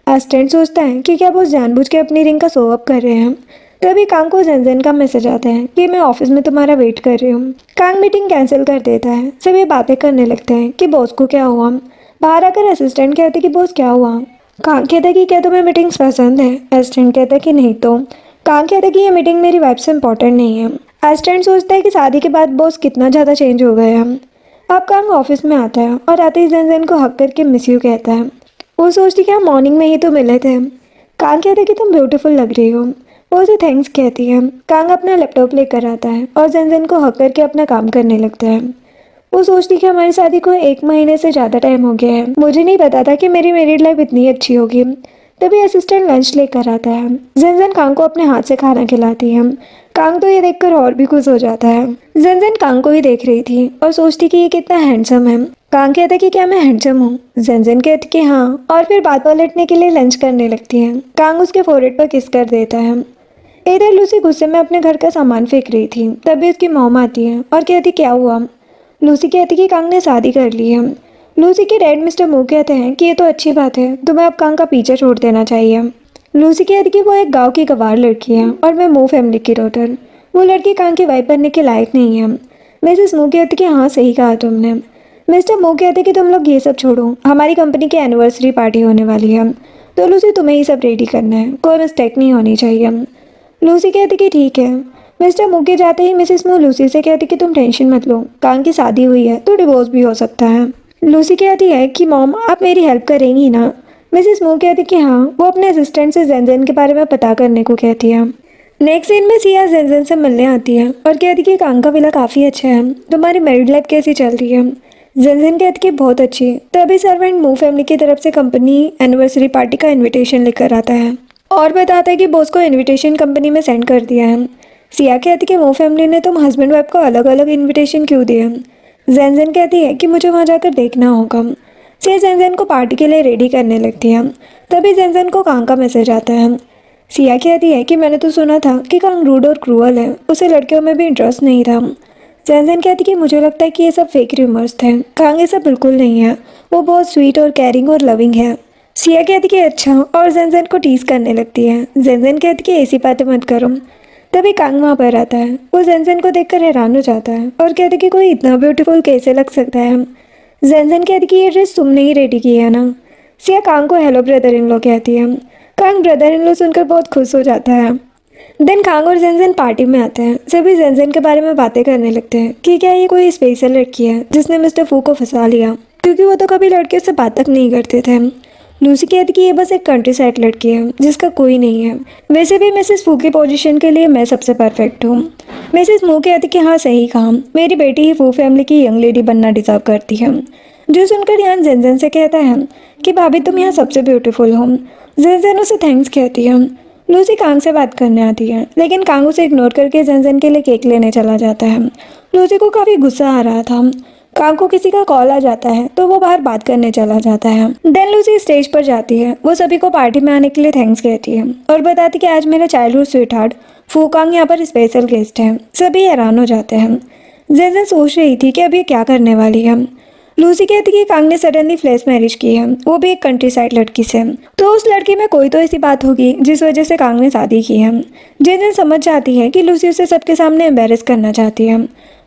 असिस्टेंट सोचता है कि क्या वो जानबूझ के अपनी रिंग का शो अप कर रहे हैं। तभी कांग को जेनजेन का मैसेज आता है कि मैं ऑफिस में तुम्हारा वेट कर रही हूँ। कांग मीटिंग कैंसिल कर देता है। सभी बातें करने लगते हैं कि बॉस को क्या हुआ। बाहर आकर असिस्टेंट कहते कि बॉस क्या हुआ। कांग कहता है कि क्या तुम्हें मीटिंग्स पसंद है। असिस्टेंट कहता है कि नहीं। तो कांग कहता है कि ये मीटिंग मेरी वाइफ से इम्पोर्टेंट नहीं है। असिस्टेंट सोचता है कि शादी के बाद बॉस कितना ज़्यादा चेंज हो गया है। अब कांग ऑफिस में आता है और आते ही जेनजेन को हक करके मिस यू कहता है। वो सोचती कि हम मॉर्निंग में ही तो मिले थे। कांग कहता है कि तुम ब्यूटीफुल लग रही हो। वो उसे थैंक्स कहती है। कांग अपना लैपटॉप लेकर आता है और जेनजेन को हक करके अपना काम करने लगता है। वो सोचती कि हमारी शादी को 1 महीने से ज़्यादा टाइम हो गया है। मुझे नहीं पता था कि मेरी मैरिड लाइफ इतनी अच्छी होगी। तभी असिस्टेंट लंच लेकर आता है। जेनजेन कांग को अपने हाथ से खाना खिलाती है। कांग तो ये देखकर और भी खुश हो जाता है। जेनजेन कांग को ही देख रही थी और सोचती कि ये कितना हैंडसम है। कांग कहता कि क्या मैं हैंडसम हूँ। जेनजेन कहती कि हाँ, और फिर बात पलटने के लिए लंच करने लगती है। कांग उसके फोrehead पर किस कर देता है। इधर लूसी गुस्से में अपने घर का सामान फेंक रही थी। तभी उसकी मॉम आती है और कहती क्या हुआ। लूसी कहती कि कांग ने शादी कर ली है। लूसी के डैड मिस्टर मू कहते हैं कि ये तो अच्छी बात है, तुम्हें अब कांग का पीछा छोड़ देना चाहिए। लूसी कहती कि वो एक गांव की गंवार लड़की है और मैं मू फैमिली की डॉटर। वो लड़की कांग की वाइफ बनने के लायक नहीं है। मिसेस मू कहती कि हाँ सही कहा तुमने। मिस्टर मू कहते कि तुम लोग ये सब छोड़ो, हमारी कंपनी की एनिवर्सरी पार्टी होने वाली है, तो लूसी तुम्हें ही सब रेडी करना है, कोई मिस्टेक नहीं होनी चाहिए। लूसी कहती कि ठीक है। मिस्टर मू के जाते ही मिसेस मू लूसी से कहती कि तुम टेंशन मत लो, कांग की शादी हुई है तो डिवोर्स भी हो सकता है। लूसी कहती है कि मॉम आप मेरी हेल्प करेंगी ना। मिसेस मू कहती कि हाँ। वो अपने असिस्टेंट से जेनजेन के बारे में पता करने को कहती है। नेक्स्ट सीन में सिया जेनजेन से मिलने आती है और कहती कि कांग का विला काफ़ी अच्छा है, तुम्हारी मैरिड लाइफ कैसी चल रही है। जेनजेन कहती कि बहुत अच्छी। तभी सर्वेंट मू फैमिली की तरफ से कंपनी एनिवर्सरी पार्टी का इन्विटेशन लेकर आता है और बताता है कि बॉस को इन्विटेशन कंपनी में सेंड कर दिया है। सिया कहती कि मू फैमिली ने तुम हस्बैंड वाइफ को अलग अलग इन्विटेशन क्यों दिए। जेनजेन कहती है कि मुझे वहाँ जाकर देखना होगा। सिया जेनजेन को पार्टी के लिए रेडी करने लगती है। तभी जेनजेन को कांग का मैसेज आता है। सिया कहती है कि मैंने तो सुना था कि कांग रूड और क्रूअल है, उसे लड़कियों में भी इंटरेस्ट नहीं था। जेनजेन कहती कि मुझे लगता है कि ये सब फेक रूमर्स थे, कांग ये सब बिल्कुल नहीं है, वो बहुत स्वीट और केयरिंग और लविंग है। सिया कहती कि अच्छा, और जेनजेन को टीज करने लगती है। जेनजेन कहती कि ऐसी बातें मत करो। तभी कांग वहाँ पर आता है। वो जेनजेन को देखकर हैरान हो जाता है और कहती कि कोई इतना ब्यूटीफुल कैसे लग सकता है। जेनजेन कहती कि ये ड्रेस तुमने ही रेडी की है ना। सिया कांग को हेलो ब्रदर इन लॉ कहती है। कांग ब्रदर इन लॉ सुनकर बहुत खुश हो जाता है। देन कांग और जेनजेन पार्टी में आते हैं। सभी जेनजेन के बारे में बातें करने लगते हैं कि क्या ये कोई स्पेशल लड़की है जिसने मिस्टर फू को फंसा लिया, क्योंकि वो तो कभी लड़कियों से बात तक नहीं करते थे। लूसी कहती कि ये बस एक कंट्री साइड लड़की है जिसका कोई नहीं है। वैसे भी मिसेस फू की पोजीशन के लिए मैं सबसे परफेक्ट हूँ। मिसेस मू कहती कि हाँ सही कहा, मेरी बेटी ही फू फैमिली की यंग लेडी बनना डिजर्व करती है। जो सुनकर यान जेनजेन से कहता है कि भाभी तुम यहाँ सबसे ब्यूटीफुल हो। जेनजेन उसे थैंक्स कहती है। लूसी कांग से बात करने आती है, लेकिन कांग उसे इग्नोर करके जेनजेन के लिए केक लेने चला जाता है। लूसी को काफ़ी गुस्सा आ रहा था। कांग को किसी का कॉल आ जाता है तो वो बाहर बात करने चला जाता है। देन लूसी स्टेज पर जाती है। वो सभी को पार्टी में आने के लिए थैंक्स कहती है और बताती कि आज मेरा चाइल्डहुड स्वीटहार्ट फू कांग यहाँ पर स्पेशल गेस्ट है। सभी हैरान हो जाते हैं। जेनजेन सोच रही थी कि अब ये क्या करने वाली है। लूसी कहती कि कांग ने सडनली फ्लैश मैरिज की है, वो भी एक कंट्री साइड लड़की से, तो उस लड़की में कोई तो ऐसी बात होगी जिस वजह से कांग ने शादी की है। जेनजेन समझ जाती है कि लूसी उसे सबके सामने एम्बेरस करना चाहती है।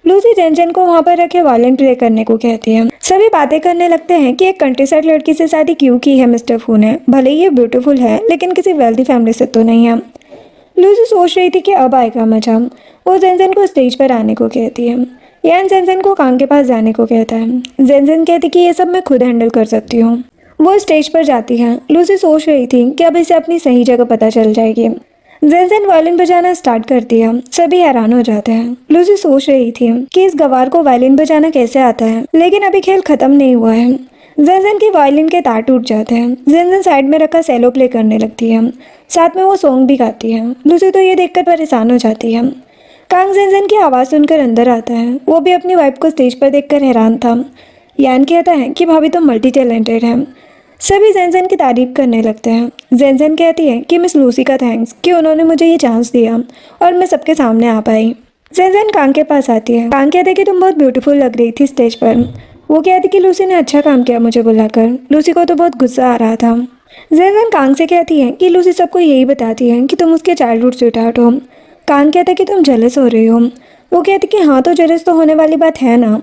लूसी जेनजेन को वहाँ पर रखे वायलिन प्ले करने को कहती है। सभी बातें करने लगते हैं कि एक कंट्री साइड लड़की से शादी क्यों की है मिस्टर फू ने, भले ही ये ब्यूटीफुल है लेकिन किसी वेल्दी फैमिली से तो नहीं है। लूसी सोच रही थी कि अब आएगा मजा। वो जेनजेन को स्टेज पर आने को कहती है। यान जेनजेन को कांग के पास जाने को कहता है। जेनजेन कहती कि ये सब मैं खुद हैंडल कर सकती हूँ। वो स्टेज पर जाती है। लूसी सोच रही थी कि अब इसे अपनी सही जगह पता चल जाएगी। जेनजेन वायलिन बजाना स्टार्ट करती है। सभी हैरान हो जाते हैं। लूसी सोच रही थी कि इस गवार को वायलिन बजाना कैसे आता है, लेकिन अभी खेल खत्म नहीं हुआ है। जेनजेन की वायलिन के तार टूट जाते हैं। जेनजेन साइड में रखा सेलो प्ले करने लगती है, साथ में वो सॉन्ग भी गाती है। लूसी तो ये देखकर परेशान हो जाती है। कांग जेनजेन की आवाज़ सुनकर अंदर आता है। वो भी अपनी वाइफ को स्टेज पर देखकर हैरान था। यान कहता है कि भाभी तो मल्टी टैलेंटेड है। सभी जेनजेन की तारीफ करने लगते हैं। जेनजेन कहती है कि मिस लूसी का थैंक्स कि उन्होंने मुझे ये चांस दिया और मैं सबके सामने आ पाई। जेनजेन कांग के पास आती है। कांग कहते हैं कि तुम बहुत ब्यूटीफुल लग रही थी स्टेज पर। वो कहती कि लूसी ने अच्छा काम किया मुझे बुलाकर। लूसी को तो बहुत गुस्सा आ रहा था। जेनजेन कांग से कहती है कि लूसी सबको यही बताती है कि तुम उसके चाइल्डहुड स्वीटहार्ट हो। कांग कहता है कि तुम जेलस हो रही हो। वो कहती कि हाँ, तो जेलस तो होने वाली बात है ना।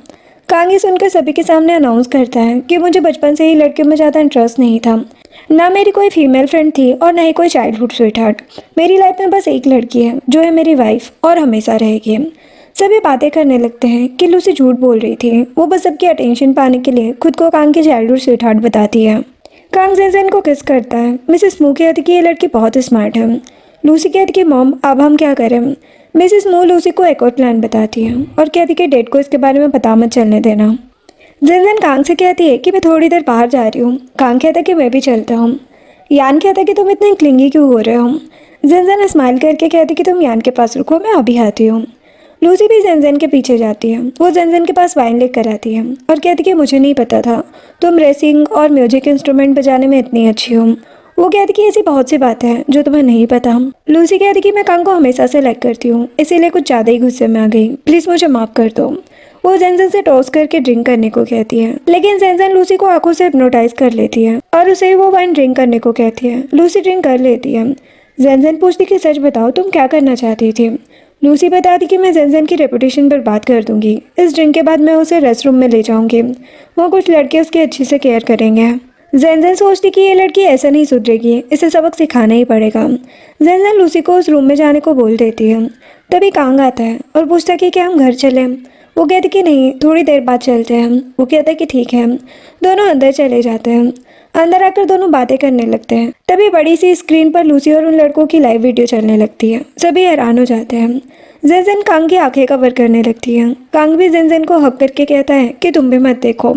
कांग ये सुनकर सभी के सामने अनाउंस करता है कि मुझे बचपन से ही लड़कियों में ज़्यादा इंटरेस्ट नहीं था। ना मेरी कोई फीमेल फ्रेंड थी और ना ही कोई चाइल्डहुड स्वीटहार्ट। मेरी लाइफ में बस एक लड़की है जो है मेरी वाइफ और हमेशा रहेगी। सभी बातें करने लगते हैं कि लूसी झूठ बोल रही थी। वो बस सबकी अटेंशन पाने के लिए खुद को कांग की चाइल्डहुड स्वीटहार्ट बताती है। कांग जेनजेन को किस करता है। मिसेस मू कहती कि ये लड़की बहुत स्मार्ट है। लूसी कहती कि मॉम अब हम क्या करें। मिसेस मू लूसी को एक और प्लान बताती है और कहती कि डेड को इसके बारे में पता मत चलने देना। जेनजेन कांग से कहती है कि मैं थोड़ी देर बाहर जा रही हूँ। कांग कहता है कि मैं भी चलता हूँ। यान कहता है कि तुम इतने क्लिंगी क्यों हो रहे हो। जेनजेन स्माइल करके कहती कि तुम यान के पास रुको, मैं अभी आती हूँ। लूसी भी जेनजेन के पीछे जाती है। वो जेनजेन के पास वाइन लेकर आती है और कहती कि मुझे नहीं पता था तुम रेसिंग और म्यूजिक इंस्ट्रूमेंट बजाने में इतनी अच्छी हो। वो कहती कि ऐसी बहुत सी बातें हैं जो तुम्हें नहीं पता। लूसी कहती कि मैं कांग को हमेशा से लाइक करती हूँ, इसीलिए कुछ ज़्यादा ही गुस्से में आ गई, प्लीज़ मुझे माफ़ कर दो। वो जेनजेन से टॉस करके ड्रिंक करने को कहती है, लेकिन जेनजेन लूसी को आंखों से हिप्नोटाइज कर लेती है और उसे वो वाइन ड्रिंक करने को कहती है। लूसी ड्रिंक कर लेती है। जेनजेन पूछती कि सच बताओ तुम क्या करना चाहती थी। लूसी बताती कि मैं जेनजेन की रेपुटेशन पर बात कर दूंगी। इस ड्रिंक के बाद मैं उसे रेस्ट रूम में ले जाऊंगी, वो कुछ लड़के उसकी अच्छी से केयर करेंगे। जेनजेन सोचती कि ये लड़की ऐसा नहीं सुधरेगी, इसे सबक सिखाना ही पड़ेगा। जेनजेन लूसी को उस रूम में जाने को बोल देती है। तभी कांग आता है और पूछता है कि क्या हम घर चलें। वो कहती कि नहीं, थोड़ी देर बाद चलते हैं। वो कहता है कि ठीक है। दोनों अंदर चले जाते हैं। अंदर आकर दोनों बातें करने लगते हैं। तभी बड़ी सी स्क्रीन पर लूसी और उन लड़कों की लाइव वीडियो चलने लगती है। सभी हैरान हो जाते हैं। जेनजेन कांग की आंखें कवर करने लगती है। कांग भी जेनजेन को हक करके कहता है कि तुम भी मत देखो।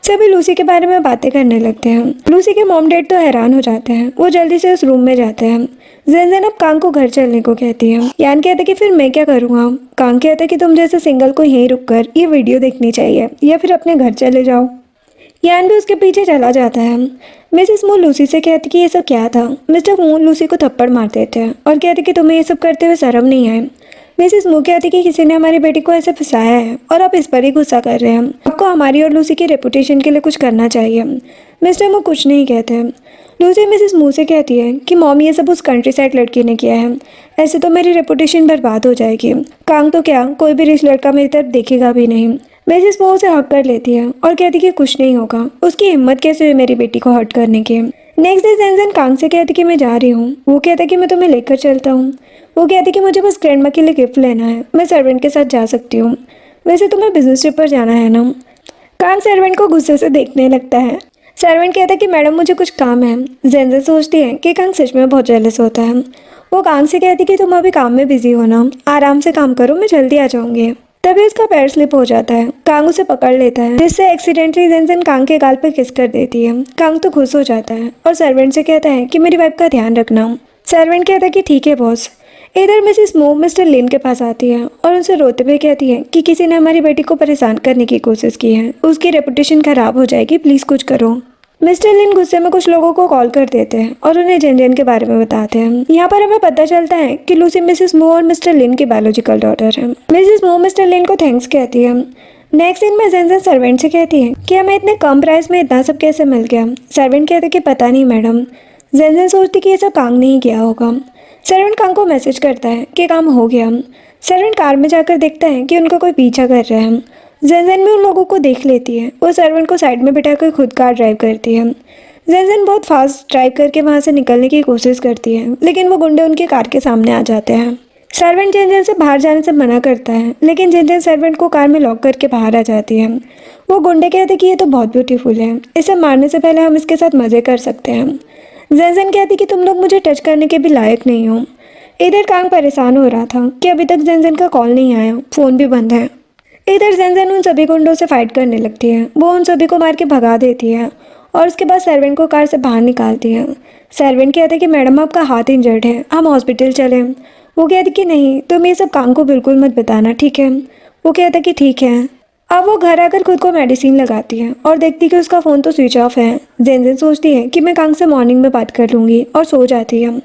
सभी लूसी के बारे में बातें करने लगते हैं। लूसी के मॉम डैड तो हैरान हो जाते हैं। वो जल्दी से उस रूम में जाते हैं। जेनजेन अब कांग को घर चलने को कहती है। यान कहता है कि फिर मैं क्या करूँगा। कांग कहता है कि तुम जैसे सिंगल को यहीं रुककर ये वीडियो देखनी चाहिए या फिर अपने घर चले जाओ। यान भी उसके पीछे चला जाता है। मिसेस मू लूसी से कहती कि ये सब क्या था। मिस्टर मू लूसी को थप्पड़ मार देते हैं और कहते कि तुम्हें ये सब करते हुए शर्म नहीं आए। मिसेस मू कहती कि किसी ने हमारी बेटी को ऐसे फंसाया है और आप इस पर ही गुस्सा कर रहे हैं। आपको हमारी और लूसी की रेपुटेशन के लिए कुछ करना चाहिए। मिस्टर मू कुछ नहीं कहते। लूसी मिसेस मू से कहती है कि मॉम ये सब उस कंट्री साइड लड़की ने किया है, ऐसे तो मेरी रेपुटेशन बर्बाद हो जाएगी। कांग तो क्या, कोई भी रिच लड़का मेरी तरफ देखेगा भी नहीं। मिसेस मू उसे हक कर लेती है और कहती कि कुछ नहीं होगा। उसकी हिम्मत कैसे हुई मेरी बेटी को हर्ट करने की। नेक्स्ट डे जेनजेन कांग से कहती कि मैं जा रही हूँ। वो कहता कि मैं तुम्हें लेकर चलता हूँ। वो कहती कि मुझे बस ग्रैंडमा के लिए गिफ्ट लेना है, मैं सर्वेंट के साथ जा सकती हूँ। वैसे तुम्हें बिजनेस ट्रिप पर जाना है ना। कांग सर्वेंट को गुस्से से देखने लगता है। सर्वेंट कहता है कि मैडम मुझे कुछ काम है। जेनजेन सोचती है कि कांग सच में बहुत जेलस होता है। वो कांग से कहती कि तुम अभी काम में बिजी हो ना, आराम से काम करो, मैं जल्दी आ जाऊंगी। तभी उसका पैर स्लिप हो जाता है। कांग उसे पकड़ लेता है, जिससे एक्सीडेंटली जेनजेन कांग के गाल पर किस कर देती है। कांग तो खुश हो जाता है और सर्वेंट से कहता है कि मेरी वाइफ का ध्यान रखना। सर्वेंट कहता है कि ठीक है बॉस। इधर मिसेस मू मिस्टर लिन के पास आती है और उनसे रोते हुए कहती है कि किसी ने हमारी बेटी को परेशान करने की कोशिश की है, उसकी रेपुटेशन खराब हो जाएगी, प्लीज़ कुछ करो। मिस्टर लिन गुस्से में कुछ लोगों को कॉल कर देते हैं और उन्हें जेनजेन के बारे में बताते हैं। यहाँ पर हमें पता चलता है कि लूसी मिसेस मू और मिस्टर लिन की बायोलॉजिकल डॉटर है। मिसेस मू मिस्टर लिन को थैंक्स कहती है। नेक्स्ट दिन में जेनजेन सर्वेंट से कहती है कि हमें इतने कम प्राइस में इतना सब कैसे मिल गया। सर्वेंट कहते कि पता नहीं मैडम। जेनजेन सोचती कि ये सब कांग नहीं किया होगा। सर्वेंट कांग को मैसेज करता है कि काम हो गया। सर्वेंट कार में जाकर देखता है कि उनका कोई पीछा कर रहा है। जेनजेन भी उन लोगों को देख लेती है। वो सर्वेंट को साइड में बिठाकर खुद कार ड्राइव करती है। जेनजेन बहुत फास्ट ड्राइव करके वहाँ से निकलने की कोशिश करती है, लेकिन वो गुंडे उनके कार के सामने आ जाते हैं। सर्वेंट जेनजेन से बाहर जाने से मना करता है, लेकिन जेनजेन सर्वेंट को कार में लॉक करके बाहर आ जाती है। वो गुंडे कहते कि ये तो बहुत ब्यूटीफुल है, इसे मारने से पहले हम इसके साथ मज़े कर सकते हैं। जेनजेन कहती कि तुम लोग मुझे टच करने के भी लायक नहीं हो। इधर कांग परेशान हो रहा था कि अभी तक जेनजेन का कॉल नहीं आया, फ़ोन भी बंद है। इधर जेनजेन उन सभी गुंडों से फाइट करने लगती है। वो उन सभी को मार के भगा देती है और उसके बाद सर्वेंट को कार से बाहर निकालती है। सर्वेंट कहता है कि मैडम आपका हाथ इंजर्ड है, हम हॉस्पिटल चलें। वो कहती कि नहीं, तुम ये सब काम को बिल्कुल मत बताना, ठीक है। वो कहता कि ठीक है। अब वो घर आकर खुद को मेडिसिन लगाती है और देखती कि उसका फ़ोन तो स्विच ऑफ है। जेनजेन सोचती है कि मैं कांग से मॉर्निंग में बात कर लूँगी और सो जाती है।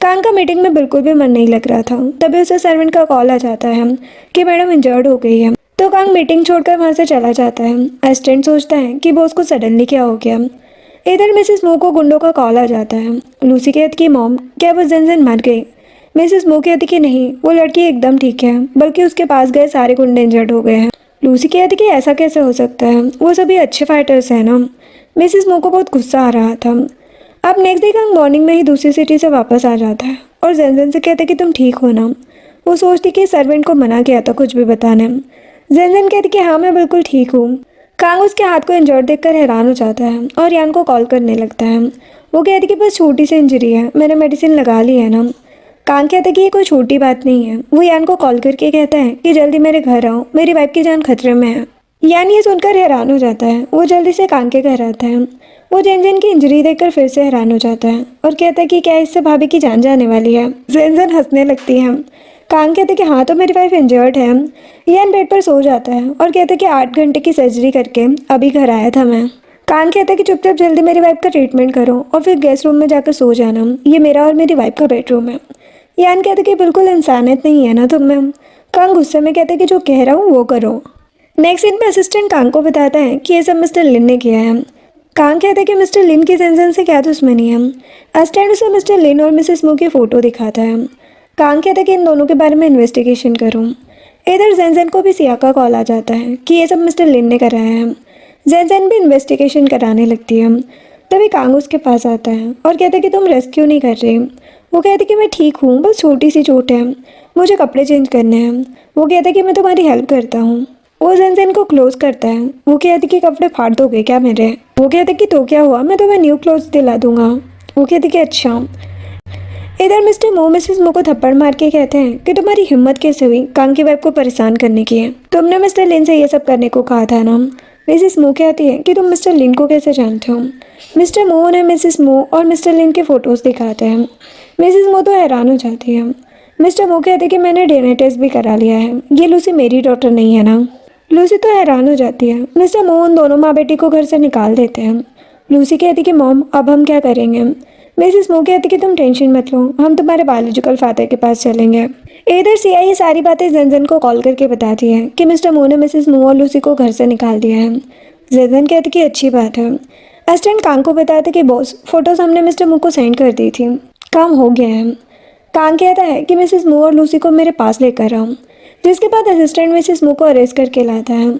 कांग का मीटिंग में बिल्कुल भी मन नहीं लग रहा था। तभी उसे सर्वेंट का कॉल आ जाता है कि मैडम इंजर्ड हो गई है। तो कांग मीटिंग छोड़कर वहाँ से चला जाता है। असिस्टेंट सोचता है कि बॉस को सडनली क्या हो गया। इधर मिसेस मो को गुंडों का कॉल आ जाता है। लूसी कहती कि मॉम, क्या वो जेनजेन मर गई? मिसेस मो कहती कि नहीं, वो लड़की एकदम ठीक है, बल्कि उसके पास गए सारे गुंडे इंजर्ड हो गए हैं। लूसी कहती कि ऐसा कैसे हो सकता है, वो सभी अच्छे फाइटर्स हैं ना। मिसेस मो को बहुत गुस्सा आ रहा था। अब नेक्स्ट डे कांग मॉर्निंग में ही दूसरी सिटी से वापस आ जाता है और जेनजेन से कहता है कि तुम ठीक हो ना। वो सोचती कि सर्वेंट को मना किया था कुछ भी बताने। जेनजेन कहती कि हाँ मैं बिल्कुल ठीक हूँ। कांग उसके हाथ को इंजर्ड देखकर हैरान हो जाता है और यान को कॉल करने लगता है। वो कहती कि बस छोटी सी इंजरी है, मैंने मेडिसिन लगा ली है ना। कांग कहता है कि ये कोई छोटी बात नहीं है। वो यान को कॉल करके कहता है कि जल्दी मेरे घर आओ, मेरी वाइफ की जान खतरे में है। यान ये सुनकर हैरान हो जाता है। वो जल्दी से कांग के घर आता है। वो जेनजेन की इंजरी देखकर फिर से हैरान हो जाता है और कहता है कि क्या इससे भाभी की जान जाने वाली है। जेनजेन हंसने लगती है। कांग कहते कि हाँ, तो मेरी वाइफ इंजर्ड है। यान बेड पर सो जाता है और कहता है कि 8 घंटे की सर्जरी करके अभी घर आया था मैं। कांग कहता है कि चुपचाप जल्दी मेरी वाइफ का ट्रीटमेंट करो और फिर गेस्ट रूम में जाकर सो जाना, ये मेरा और मेरी वाइफ का बेडरूम है। यान कहते कि बिल्कुल इंसानियत नहीं है ना तुम में। कांग गुस्से में कहते कि जो कह रहा हूँ वो करो। नेक्स्ट सीन में असिस्टेंट कांग को बताता है कि ये सब मिस्टर लिन ने किया है। कांग कहता है कि मिस्टर लिन की जेनजेन से क्या दुश्मनी है। असिस्टेंट उसे मिस्टर लिन और मिसेस मो की फ़ोटो दिखाता है। कांग कहता है कि इन दोनों के बारे में इन्वेस्टिगेशन करूं। इधर जेनजेन को भी सिया का कॉल आ जाता है कि ये सब मिस्टर लिन ने कराया है। जेनजेन भी इन्वेस्टिगेशन कराने लगती है। तभी कांग उसके पास आता है और कहता है कि तुम रेस्क्यू नहीं कर रही। वो कहती कि मैं ठीक हूँ, बस छोटी सी चोट है, मुझे कपड़े चेंज करने हैं। वो कहता है कि मैं तुम्हारी हेल्प करता हूँ। वो जेनजेन को क्लोज करता है। वो कहती कि कपड़े फाड़ दोगे क्या मेरे? वो कहते कि तो क्या हुआ, मैं तुम्हें न्यू क्लोथ्स दिला दूंगा। वो कहती कि अच्छा। इधर मिस्टर मो मिसेस मो को थप्पड़ मार के कहते हैं कि तुम्हारी हिम्मत कैसे हुई कांग की वाइफ को परेशान करने की? तुमने मिस्टर लिन से ये सब करने को कहा था ना। मिसेस मो कहती है कि तुम मिस्टर लिन को कैसे जानते हो? मिस्टर मो उन्हें मिसेस मो और मिस्टर लिन के फोटोज दिखाते हैं। मिसेस मो तो हैरान हो जाती है। मिस्टर मो कहते हैं कि मैंने डीएनए टेस्ट भी करा लिया है, ये लूसी मेरी डॉटर नहीं है ना। लूसी तो हैरान हो जाती है। मिस्टर मो उन दोनों माँ बेटी को घर से निकाल देते हैं। लूसी कहती कि मॉम, अब हम क्या करेंगे? मिसेस मो कहती कि तुम टेंशन मत लो, हम तुम्हारे बायोलॉजिकल फादर के पास चलेंगे। इधर सिया ये सारी बातें जेनजेन को कॉल करके बताती है कि मिस्टर मो ने मिसेस मो और लूसी को घर से निकाल दिया है। जेनजेन कहती कि अच्छी बात है। असिस्टेंट कांग को बताते कि बॉस, फोटोज हमने मिस्टर मो को सेंड कर दी थी, काम हो गया है। कांग कहता है कि मिसेस मो और लूसी को मेरे पास लेकर आओ, जिसके बाद असिस्टेंट मिसेस मो को अरेस्ट करके लाता है।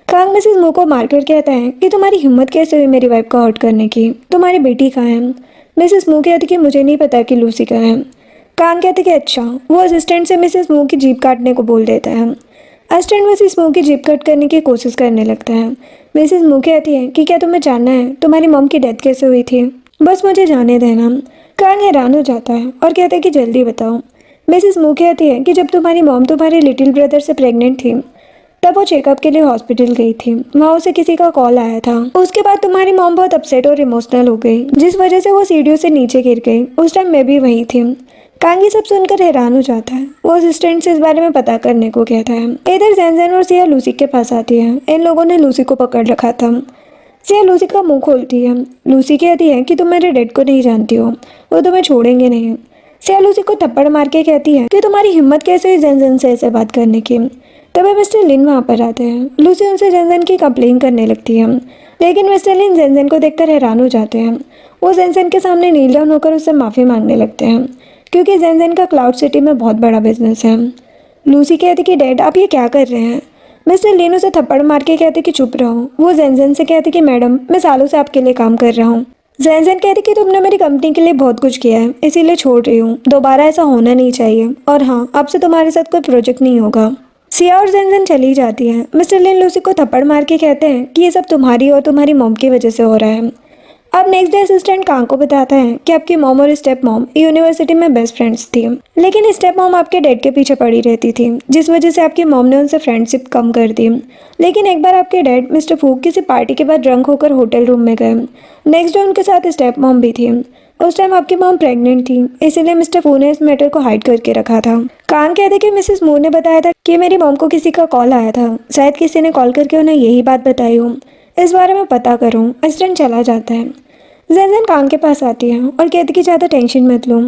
कांग मिसेस मो को मारकर कहता है कि तुम्हारी हिम्मत कैसे हुई मेरी वाइफ को हर्ट करने की, तुम्हारी बेटी कहाँ है? मिसेस मो कहती कि मुझे नहीं पता कि लूसी कहाँ है। कांग कहते कि अच्छा। वो असिस्टेंट से मिसेस मो की जीप काटने को बोल देता है। असिस्टेंट मिसेस मो की जीप कट करने की कोशिश करने लगता है। मिसेस मो कहती है कि क्या तुम्हें जानना है तुम्हारी मॉम की डेथ कैसे हुई थी? बस मुझे जाने देना। कांग हैरान हो जाता है और कहता है कि जल्दी बताओ। मिसेस मो कहती है कि जब तुम्हारी मॉम तुम्हारे लिटिल ब्रदर से प्रेग्नेंट थी तब वो चेकअप के लिए हॉस्पिटल गई थी। वहाँ उसे किसी का कॉल आया था। उसके बाद तुम्हारी मॉम बहुत अपसेट और इमोशनल हो गई, जिस वजह से वो सीढ़ियों से नीचे गिर गई। उस टाइम मैं भी वहीं थी। कांग ये सब सुनकर हैरान हो जाता है। वो असिस्टेंट से इस बारे में पता करने को कहता है। इधर जेनजेन और सिया लूसी के पास आती है। इन लोगों ने लूसी को पकड़ रखा था। सिया लूसी का मुंह खोलती है। लूसी कहती है कि तुम मेरे डैड को नहीं जानती हो, वो तुम्हें छोड़ेंगे नहीं। सिया लूसी को थप्पड़ मार के कहती है कि तुम्हारी हिम्मत कैसे हुई जेनजेन से ऐसे बात करने की? तभी मिस्टर लिन वहाँ पर आते हैं। लूसी उनसे जेनजेन की कंप्लेन करने लगती है, लेकिन मिस्टर लिन जेनजेन को देखकर हैरान हो जाते हैं। वो जेनजेन के सामने नील डाउन होकर उससे माफ़ी मांगने लगते हैं, क्योंकि जेनजेन का क्लाउड सिटी में बहुत बड़ा बिजनेस है। लूसी कहती कि डैड आप ये क्या कर रहे हैं? मिस्टर लिन उसे थप्पड़ मार के कहते कि चुप रहो। वो जेनजेन से कहते कि मैडम मैं सालों से आपके लिए काम कर रहा हूँ। जेनजेन कहती कि तुमने मेरी कंपनी के लिए बहुत कुछ किया है, इसीलिए छोड़ रही हूँ, दोबारा ऐसा होना नहीं चाहिए, और हाँ अब से तुम्हारे साथ कोई प्रोजेक्ट नहीं होगा। सिया और जेनजेन चली जाती है। मिस्टर लिन लूसी को थप्पड़ मार के कहते हैं कि ये सब तुम्हारी और तुम्हारी मॉम की वजह से हो रहा है। अब नेक्स्ट डे असिस्टेंट कांग को बताता है कि आपकी मॉम और स्टेप मॉम यूनिवर्सिटी में बेस्ट फ्रेंड्स थी, लेकिन स्टेप मॉम आपके डैड के पीछे पड़ी रहती थी, जिस वजह से आपकी मॉम ने उनसे फ्रेंडशिप कम कर दी। लेकिन एक बार आपके डैड मिस्टर फू किसी पार्टी के बाद ड्रंक होकर होटल रूम में गए। नेक्स्ट डे उनके साथ स्टेप मॉम भी थी। उस टाइम आपकी मॉम प्रेग्नेंट थी, इसीलिए मिस्टर फू ने इस मैटर को हाइड करके रखा था। कांग कहते कि मिसेस मूर ने बताया था कि मेरी मॉम को किसी का कॉल आया था, शायद किसी ने कॉल करके उन्हें यही बात बताई हो, इस बारे में पता करूं। असिस्टेंट चला जाता है। जैन कांग के पास आती है और कहती कि ज़्यादा टेंशन मत लो।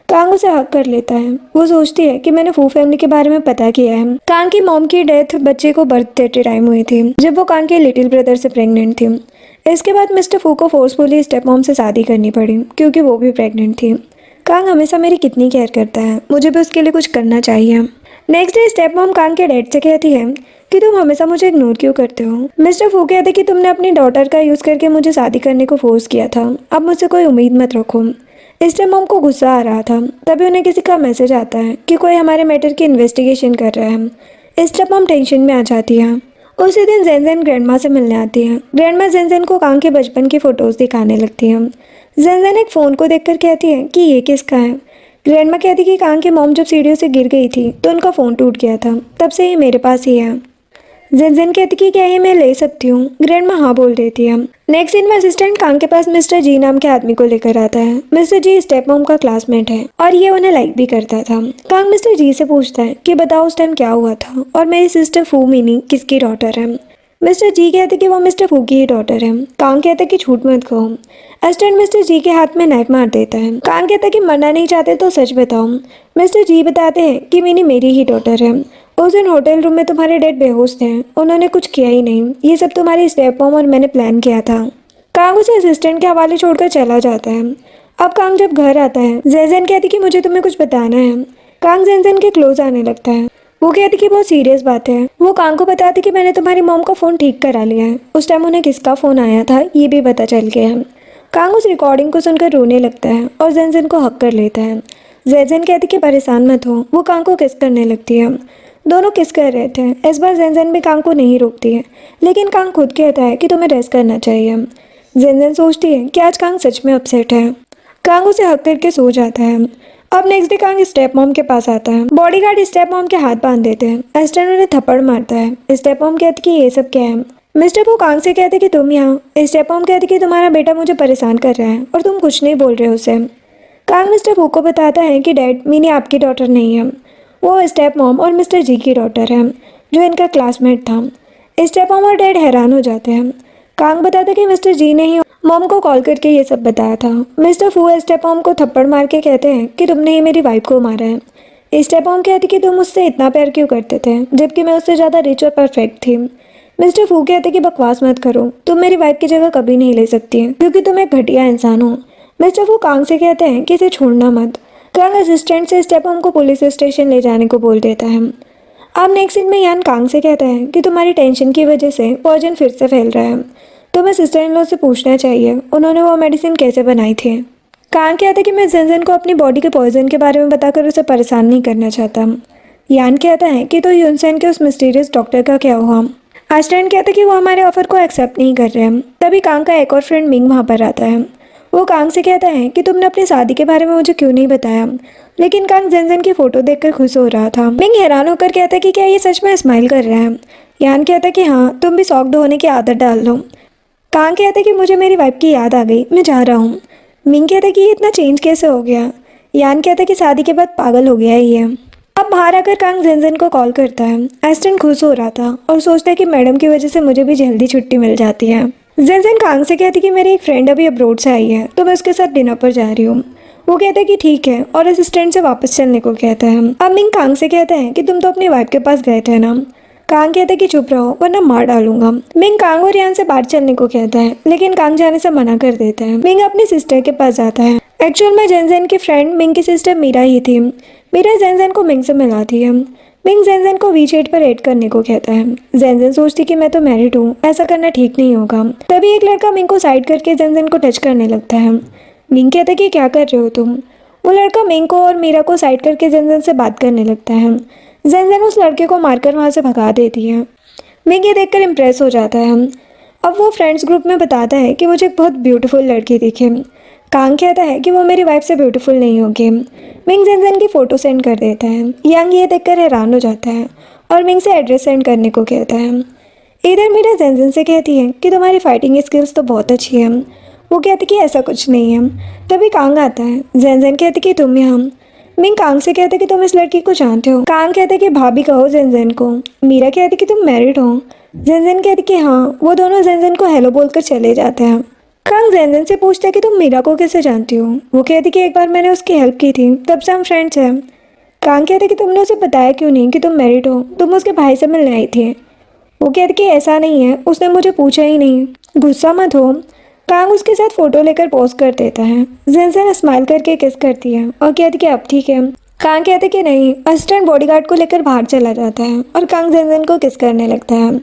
कांग उसे हक कर लेता है। वो सोचती है कि मैंने फू फैमिली के बारे में पता किया है। कांग की मॉम की डेथ बच्चे को बर्थ एट टाइम हुई थी, जब वो कांग के लिटिल ब्रदर से प्रेग्नेंट थी। इसके बाद मिस्टर फू को फोर्सफुली स्टेप मॉम से शादी करनी पड़ी, क्योंकि वो भी प्रेग्नेंट थी। कांग हमेशा मेरी कितनी केयर करता है, मुझे भी उसके लिए कुछ करना चाहिए। Next day step mom Kang के डैड से कहती है कि तुम हमेशा मुझे इग्नोर क्यों करते हो। मिस्टर फू कहते कि तुमने अपनी डॉटर का यूज़ करके मुझे शादी करने को फोर्स किया था, अब मुझसे कोई उम्मीद मत रखो। स्टेप मॉम को गुस्सा आ रहा था, तभी उन्हें किसी का मैसेज आता है कि कोई हमारे मैटर की इन्वेस्टिगेशन कर रहा है। स्टेप मॉम टेंशन में आ जाती है। उसी दिन जेन ग्रैंडमा से मिलने आती है। ग्रैंडमा जेन को कांग के बचपन की फ़ोटोज़ दिखाने लगती है। जेन एक फ़ोन को देखकर कहती है कि ये किसका है। ग्रैंडमा कहती कि कांग की मॉम जब सीढ़ियों से गिर गई थी तो उनका फ़ोन टूट गया था, तब से ये मेरे पास ही है। जेन कहती कि क्या ये मैं ले सकती हूँ। ग्रैंडमा हाँ बोल देती है। नेक्स्ट दिन में असिस्टेंट कांग के पास मिस्टर जी नाम के आदमी को लेकर आता है। मिस्टर जी स्टेप मॉम का क्लासमेट है और ये उन्हें लाइक भी करता था। कांग मिस्टर जी से पूछता है कि बताओ उस टाइम क्या हुआ था और मेरी सिस्टर फू मीनी किसकी डॉटर है। मिस्टर जी कहते कि वो मिस्टर फू की ही डॉटर है। कांग कहता कि झूठ मत कहो। असिस्टेंट मिस्टर जी के हाथ में नाइफ मार देता है। कांग कहता कि मरना नहीं चाहते तो सच बताओ। मिस्टर जी बताते हैं कि मीनी मेरी ही डॉटर है। उस दिन होटल रूम में तुम्हारे डैड बेहोश थे, उन्होंने कुछ किया ही नहीं, ये सब तुम्हारी स्टेप मॉम और मैंने प्लान किया था। कांग उसे असिस्टेंट के हवाले छोड़कर चला जाता है। अब कांग जब घर आता है, जेन कहती कि मुझे तुम्हें कुछ बताना है। कांग जेन के क्लोज आने लगता है। वो कहती कि बहुत सीरियस बात है। वो कांग को बताती कि मैंने तुम्हारी मॉम का फ़ोन ठीक करा लिया है। उस टाइम उन्हें किसका फ़ोन आया था ये भी पता चल गया है। कांग उस रिकॉर्डिंग को सुनकर रोने लगता है और जेन को हक कर लेता है। जेन कहती कि परेशान मत हो। वो कांग को किस करने लगती है। दोनों किस कर रहे थे। इस बार जेन भी कांग को नहीं रोकती है, लेकिन कांग खुद कहता है कि तुम्हें रेस्ट करना चाहिए। जेन सोचती है कि आज कांग सच में अपसेट है। कांग उसे हक करके सो जाता है। अब next day Kang step mom के पास आता है। बॉडीगार्ड स्टेप मॉम के हाथ बांध देते हैं। असिस्टेंट उन्हें थप्पड़ मारता है। स्टेप मॉम कहती कि ये सब क्या है। मिस्टर फू कांग से कहते कि तुम यहाँ। स्टेप मॉम कहती कि तुम्हारा बेटा मुझे परेशान कर रहा है और तुम कुछ नहीं बोल रहे हो उसे। कांग मिस्टर फू को बताता है कि डैड मीनी आपकी डॉटर नहीं है, वो स्टेप मॉम और मिस्टर जी की डॉटर है, जो इनका क्लासमेट था। स्टेप मॉम और डैड हैरान हो जाते हैं। कांग बताता कि मिस्टर जी ने ही मॉम को कॉल करके ये सब बताया था। मिस्टर फू स्टेप मॉम को थप्पड़ मार के कहते हैं कि तुमने ही मेरी वाइफ को मारा है। स्टेप मॉम कहती कि तुम मुझसे इतना प्यार क्यों करते थे, जबकि मैं उससे ज़्यादा रिच और परफेक्ट थी। मिस्टर फू कहते कि बकवास मत करो, तुम मेरी वाइफ की जगह कभी नहीं ले सकती क्योंकि तुम एक घटिया इंसान हो। मिस्टर फू कांग से कहते हैं कि इसे छोड़ना मत। कांग असिस्टेंट से स्टेप मॉम को पुलिस स्टेशन ले जाने को बोल देता है। अब नेक्स्ट सीन में यान कांग से कहता है कि तुम्हारी टेंशन की वजह से पॉइजन फिर से फैल रहा है, तुम्हें सिस्टर इन लॉ से पूछना चाहिए उन्होंने वो मेडिसिन कैसे बनाई थी। कांग कहता है कि मैं जेन को अपनी बॉडी के पॉइजन के बारे में बताकर उसे परेशान नहीं करना चाहता। यान कहता है कि तो यूनसेन के उस मिस्टीरियस डॉक्टर का क्या हुआ। असिस्टेंट कहता है कि वो हमारे ऑफर को एक्सेप्ट नहीं कर रहे हैं। तभी कांग का एक और फ्रेंड मिंग वहाँ पर आता है। वो कांग से कहता है कि तुमने अपनी शादी के बारे में मुझे क्यों नहीं बताया, लेकिन कांग जेन की फ़ोटो देखकर खुश हो रहा था। मिंग हैरान होकर कहता है कि क्या ये सच में स्माइल कर रहा है। यान कहता है कि हाँ, तुम भी शॉक्ड होने की आदत डाल लो। कांग कहता है कि मुझे मेरी वाइफ की याद आ गई, मैं जा रहा हूँ। मिंग कहता है कि ये इतना चेंज कैसे हो गया। यान कहता है कि शादी के बाद पागल हो गया ही है। अब बाहर आकर कांग जेन को कॉल करता है। एस्टन खुश हो रहा था और सोचता है कि मैडम की वजह से मुझे भी जल्दी छुट्टी मिल जाती है। जेन कांग से कहती कि मेरी एक फ्रेंड अभी अब्रोड से आई है, तो मैं उसके साथ डिनर पर जा रही हूँ। वो कहता है कि ठीक है और असिस्टेंट से वापस चलने को कहता है। अब मिंग कांग से कहता है कि तुम तो अपनी वाइफ के पास गए थे ना। कांग कहता है कि चुप रहो वरना मार डालूंगा। मिंग कांग और यान से बाहर चलने को कहता है, लेकिन कांग जाने से मना कर देता है। मिंग अपनी सिस्टर के पास जाता है। एक्चुअल में जेन की फ्रेंड मिंग की सिस्टर मीरा ही थी। मीरा जेन को मिंग से मिलाती है। मिंग जेन को वीचेट पर ऐड करने को कहता है। जेन सोचती कि मैं तो मैरिड हूँ, ऐसा करना ठीक नहीं होगा। तभी एक लड़का मिंग को साइड करके जेन को टच करने लगता है। मिंग कहता है कि क्या कर रहे हो तुम। वो लड़का मिंग को और मीरा को साइड करके जेन से बात करने लगता है। जेन उस लड़के को मारकर वहाँ से भगा देती है। मिंग ये देखकर इम्प्रेस हो जाता है। अब वो फ्रेंड्स ग्रुप में बताता है कि मुझे एक बहुत ब्यूटीफुल लड़की दिखी। कांग कहता है कि वो मेरी वाइफ से ब्यूटीफुल नहीं होगी। मिंग जेनजेन की फ़ोटो सेंड कर देता है। यांग ये देखकर हैरान हो जाता है और मिंग से एड्रेस सेंड करने को कहता है। इधर मीरा जेनजेन से कहती है कि तुम्हारी फाइटिंग स्किल्स तो बहुत अच्छी है। वो कहती कि ऐसा कुछ नहीं है। तभी कांग आता है। जेनजेन कहती कि तुम यहाँ। मिंग कांग से कहते कि तुम इस लड़की को जानते हो। कांग कहते कि भाभी कहो जेनजेन को। मीरा कहती कि तुम मैरिड हो। जेनजेन कहती कि हाँ। वो दोनों जेनजेन को हेलो बोलकर चले जाते हैं। कांग जेनजेन से पूछता है कि तुम मीरा को कैसे जानती हो। वो कहती कि एक बार मैंने उसकी हेल्प की थी, तब से हम फ्रेंड्स हैं। कांग कहते कि तुमने उसे बताया क्यों नहीं कि तुम मैरिड हो, तुम उसके भाई से मिलने आई थी। वो कहती कि ऐसा नहीं है, उसने मुझे पूछा ही नहीं। गुस्सा मत हो। कांग उसके साथ फोटो लेकर पोस्ट कर देता है। जेनजेन स्माइल करके किस करती है और कहती कि अब ठीक है। कांग कहते कि नहीं। असिस्टेंट बॉडीगार्ड को लेकर बाहर चला जाता है और कांग जेनजेन को किस करने लगता है।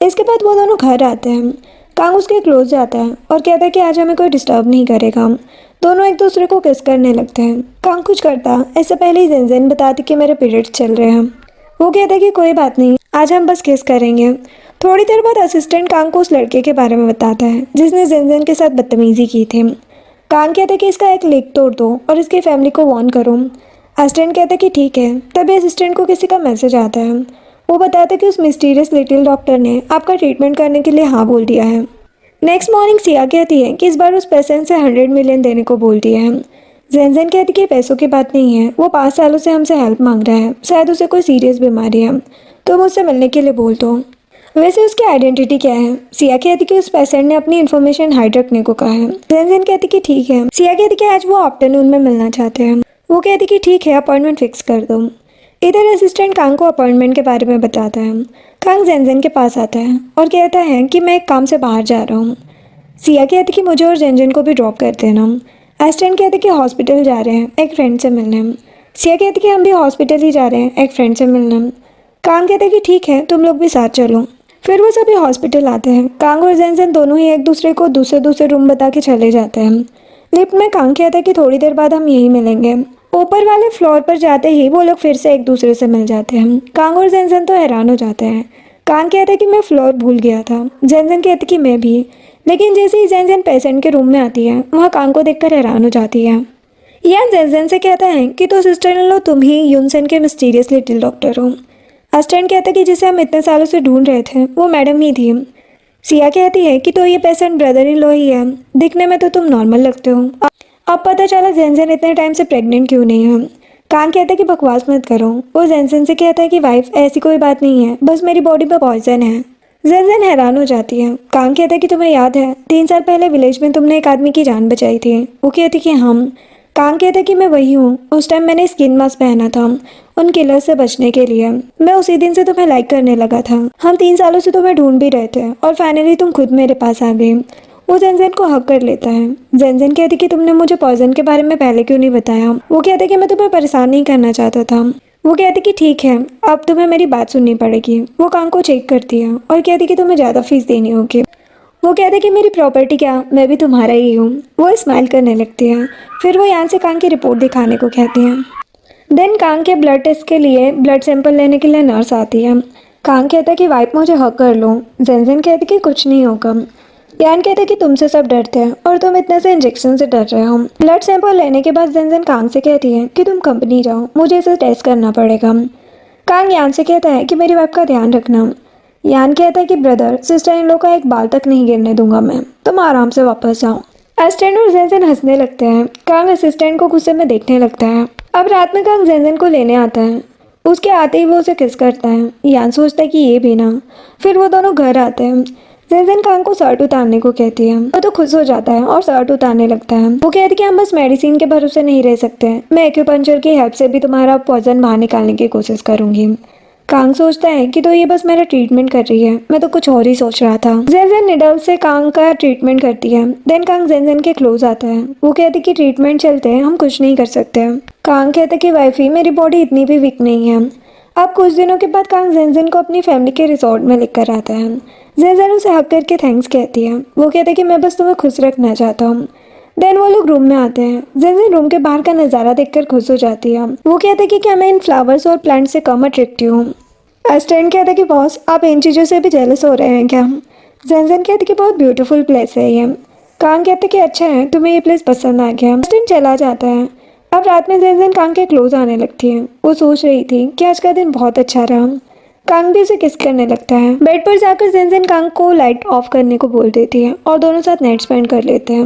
इसके बाद वो दोनों घर आते हैं। कांग उसके क्लोज जाता है और कहता है कि आज हमें कोई डिस्टर्ब नहीं करेगा। दोनों एक दूसरे को किस करने लगते हैं। कांग कुछ करता इससे पहले ही जेनजेन बताती कि मेरे पीरियड्स चल रहे हैं। वो कहता है कि कोई बात नहीं, आज हम बस किस करेंगे। थोड़ी देर बाद असिस्टेंट कांग को उस लड़के के बारे में बताता है जिसने जेनजेन के साथ बदतमीजी की थी। कांग कहता है कि इसका एक लेग तोड़ दो और इसकी फैमिली को वार्न करो। असिस्टेंट कहता है कि ठीक है। तभी असिस्टेंट को किसी का मैसेज आता है। वो बताता है कि उस मिस्टीरियस लिटिल डॉक्टर ने आपका ट्रीटमेंट करने के लिए हाँ बोल दिया है। नेक्स्ट मॉर्निंग सिया कहती है कि इस बार उस पेशेंट से 100 मिलियन देने को बोल दिया है। जेनजेन कहती कि पैसों की बात नहीं है, वो 5 सालों से हमसे हेल्प मांग रहा है, शायद उसे कोई सीरियस बीमारी है, तो मुझसे मिलने के लिए बोल दो। वैसे उसकी आइडेंटिटी क्या है। सिया कहती कि उस पेशेंट ने अपनी इन्फॉर्मेशन हाइड रखने को कहा है। जेनजेन कहती कि ठीक है। सिया कहती कि आज वो आफ्टरनून में मिलना चाहते हैं। वो कहती कि ठीक है, अपॉइंटमेंट फिक्स कर दो। इधर असिस्टेंट कांग को अपॉइंटमेंट के बारे में बताता है। कांग जेनजेन के पास आता है और कहता है कि मैं एक काम से बाहर जा रहा हूँ। सिया कहती कि मुझे और जेनजेन को भी ड्रॉप कर देना। असिस्टेंट कहते कि हॉस्पिटल जा रहे हैं एक फ्रेंड से मिलने। सिया कहती कि हम भी हॉस्पिटल ही जा रहे हैं एक फ्रेंड से मिलने। कांग कहते कि ठीक है, तुम लोग भी साथ चलो। फिर वो सभी हॉस्पिटल आते हैं। कांग और जेनजेन दोनों ही एक दूसरे को दूसरे दूसरे रूम बता के चले जाते हैं। लिफ्ट में कांग कहता है कि थोड़ी देर बाद हम यहीं मिलेंगे। ऊपर वाले फ्लोर पर जाते ही वो लोग फिर से एक दूसरे से मिल जाते हैं। कांग और जेनजेन तो हैरान हो जाते हैं। कांग कहता है कि मैं फ्लोर भूल गया था। जेनजेन कहती कि मैं भी। लेकिन जैसे ही जेनजेन पेशेंट के रूम में आती है, वहाँ कांग को देखकर हैरान हो जाती है। यान जेनजेन से कहता है कि तो सिस्टर इन लो तुम ही यूनसेन के मिस्टीरियस लिटिल डॉक्टर हो। असिस्टेंट कहता है कि जिसे हम इतने सालों से ढूंढ रहे थे वो मैडम ही थी। सिया कहती है कि तो ये पेशेंट ब्रदर इन लो ही है, दिखने में तो तुम नॉर्मल लगते हो। अब पता चला जेनजेन इतने टाइम से प्रेग्नेंट क्यों नहीं है। कांग कहता है कि बकवास मत करो। वो जेनजेन से कहता है कि वाइफ ऐसी कोई बात नहीं है, बस मेरी बॉडी में पॉइजन है। जेनजेन हैरान हो जाती है। कांग कहता है कि तुम्हें याद है 3 साल पहले विलेज में तुमने एक आदमी की जान बचाई थी। वो कहती कि हम। कांग कहता है कि मैं वही हूँ। उस टाइम मैंने स्किन मास्क पहना था उन किलर से बचने के लिए। मैं उसी दिन से तुम्हें लाइक करने लगा था। हम 3 सालों से तुम्हें ढूंढ भी रहे थे और फाइनली तुम खुद मेरे पास आ गई। वो जेनजेन को हक कर लेता है। जेनजेन कहती कि तुमने मुझे पॉइजन के बारे में पहले क्यों नहीं बताया। वो कहते कि मैं तुम्हें परेशान नहीं करना चाहता था। वो कहती कि ठीक है, अब तुम्हें मेरी बात सुननी पड़ेगी। वो कांग को चेक करती है और कहती कि तुम्हें ज़्यादा फीस देनी होगी। वो कहते कि मेरी प्रॉपर्टी क्या, मैं भी तुम्हारा ही हूँ। वो स्माइल करने लगती है। फिर वो यहाँ से कांग की रिपोर्ट दिखाने को कहती हैं। देन कांग के ब्लड टेस्ट के लिए ब्लड सैंपल लेने के लिए नर्स आती है। कांग कहता है कि वाइफ मुझे हक कर लो। जेनजेन कहती कि कुछ नहीं होगा। यान कहते कि तुमसे सब डरते हैं और तुम इतने से इंजेक्शन से डर रहे हो। ब्लड सैंपल लेने के बाद जेनजेन कांग से कहती है कि तुम कंपनी जाओ, मुझे इसे टेस्ट करना पड़ेगा। कांग यान से कहता है कि मेरी वाइफ का ध्यान रखना। यान कहता है कि ब्रदर सिस्टर इन लोग का एक बाल तक नहीं गिरने दूंगा मैं, तुम आराम से वापस जाओ। असिस्टेंट और जेनजेन हंसने लगते हैं। कांग असिस्टेंट को गुस्से में देखने लगता है। अब रात में कांग जेनजेन को लेने आता है। उसके आते ही वो उसे किस करता है। यान सोचता है कि ये भी ना। फिर वो दोनों घर आते हैं। जेनजेन कांग को शर्ट उतारने को कहती है। वो तो खुश हो जाता है और शर्ट उतारने लगता है। वो कहती है कि हम बस मेडिसिन के भरोसे नहीं रह सकते, मैं एक्यूपंक्चर की हेल्प से भी तुम्हारा पॉइजन बाहर निकालने की कोशिश करूंगी। कांग सोचता है कि तो ये बस मेरा ट्रीटमेंट कर रही है, मैं तो कुछ और ही सोच रहा था। जेनजेन निडल से कांग का ट्रीटमेंट करती है। देन कांग जेनजेन के क्लोज आता है। वो कहती कि ट्रीटमेंट चलते हैं, हम कुछ नहीं कर सकते। कांग कहता कि वाइफी मेरी बॉडी इतनी भी वीक नहीं है। अब कुछ दिनों के बाद कांग जेनजेन को अपनी फैमिली के रिसोर्ट में लेकर आता है। जेनजेन उसे हक करके थैंक्स कहती है। वो कहते कि मैं बस तुम्हें खुश रखना चाहता हूँ। देन वो लोग रूम में आते हैं। जेनजेन रूम के बाहर का नज़ारा देखकर खुश हो जाती है। वो कहते कि क्या मैं इन फ्लावर्स और प्लांट से कम अट्रैक्टिव हूँ। असिस्टेंट कहता कि बॉस आप इन चीज़ों से भी जेलस हो रहे हैं क्या। जेनजेन कहती कि बहुत ब्यूटीफुल प्लेस है ये। कांग कहते कि अच्छा है, तुम्हें ये प्लेस पसंद आ गया। अस्टिन चला जाता है। अब रात में जेनजेन कांग के क्लोज आने लगती है। वो सोच रही थी कि आज का दिन बहुत अच्छा रहा। कांग भी उसे किस करने लगता है। बेड पर जाकर जेनजेन कांग को लाइट ऑफ करने को बोल देती है और दोनों साथ नाइट स्पेंड कर लेते हैं।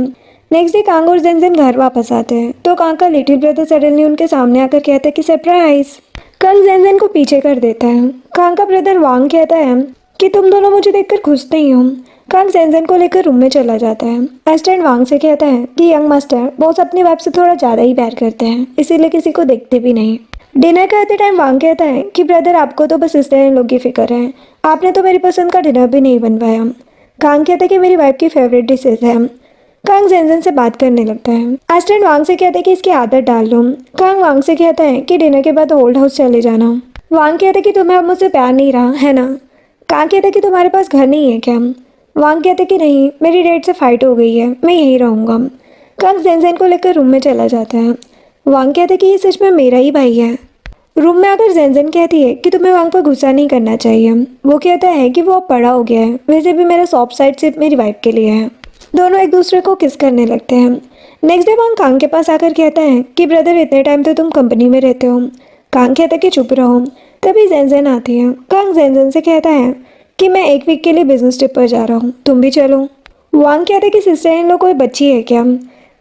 नेक्स्ट डे कांग और जेनजेन घर वापस आते हैं तो कांग का लिटिल ब्रदर सडनली उनके सामने आकर कहता है कि सरप्राइज। कल जेनजेन को पीछे कर देता है। कांग का ब्रदर वांग कहता है कि तुम दोनों मुझे देखकर खुश नहीं हो। कांग जेनजेन को लेकर रूम में चला जाता है। एस्टन वांग से कहता है कि यंग मास्टर बॉस अपनी वाइफ से थोड़ा ज़्यादा ही प्यार करते हैं, इसीलिए किसी को देखते भी नहीं। डिनर करते टाइम वांग कहता है कि ब्रदर आपको तो बस सिस्टर इन लोग की फिक्र है, आपने तो मेरी पसंद का डिनर भी नहीं बनवाया। कांग कहता है कि मेरी वाइफ की फेवरेट डिशेज है। कांग जेनजेन से बात करने लगता है। एस्टन वांग से कहता है कि इसकी आदत डाल लो। कांग वांग से कहता है कि डिनर के बाद ओल्ड हाउस चले जाना। वांग कहता है कि तुम्हें अब मुझसे प्यार नहीं रहा है ना। कांग कहता है कि तुम्हारे पास घर नहीं है क्या। वांग कहते कि नहीं, मेरी डेट से फाइट हो गई है, मैं यहीं रहूँगा। कांग जेनजेन को लेकर रूम में चला जाता है। वांग कहते कि ये सच में मेरा ही भाई है। रूम में आकर जेनजेन कहती है कि तुम्हें वांग पर गुस्सा नहीं करना चाहिए। वो कहता है कि वो अब बड़ा हो गया है, वैसे भी मेरा सॉफ्ट साइड सिर्फ मेरी वाइफ के लिए है। दोनों एक दूसरे को किस करने लगते हैं। नेक्स्ट डे वांग कांग के पास आकर कहता है कि ब्रदर इतने टाइम तो तुम कंपनी में रहते हो। कांग कहता है कि चुप रहो। तभी जेनजेन आती है। कांग जेनजेन से कहता है कि मैं एक वीक के लिए बिजनेस ट्रिप पर जा रहा हूँ, तुम भी चलो। वांग कहता है कि सिस्टर इन लोग कोई बच्ची है क्या।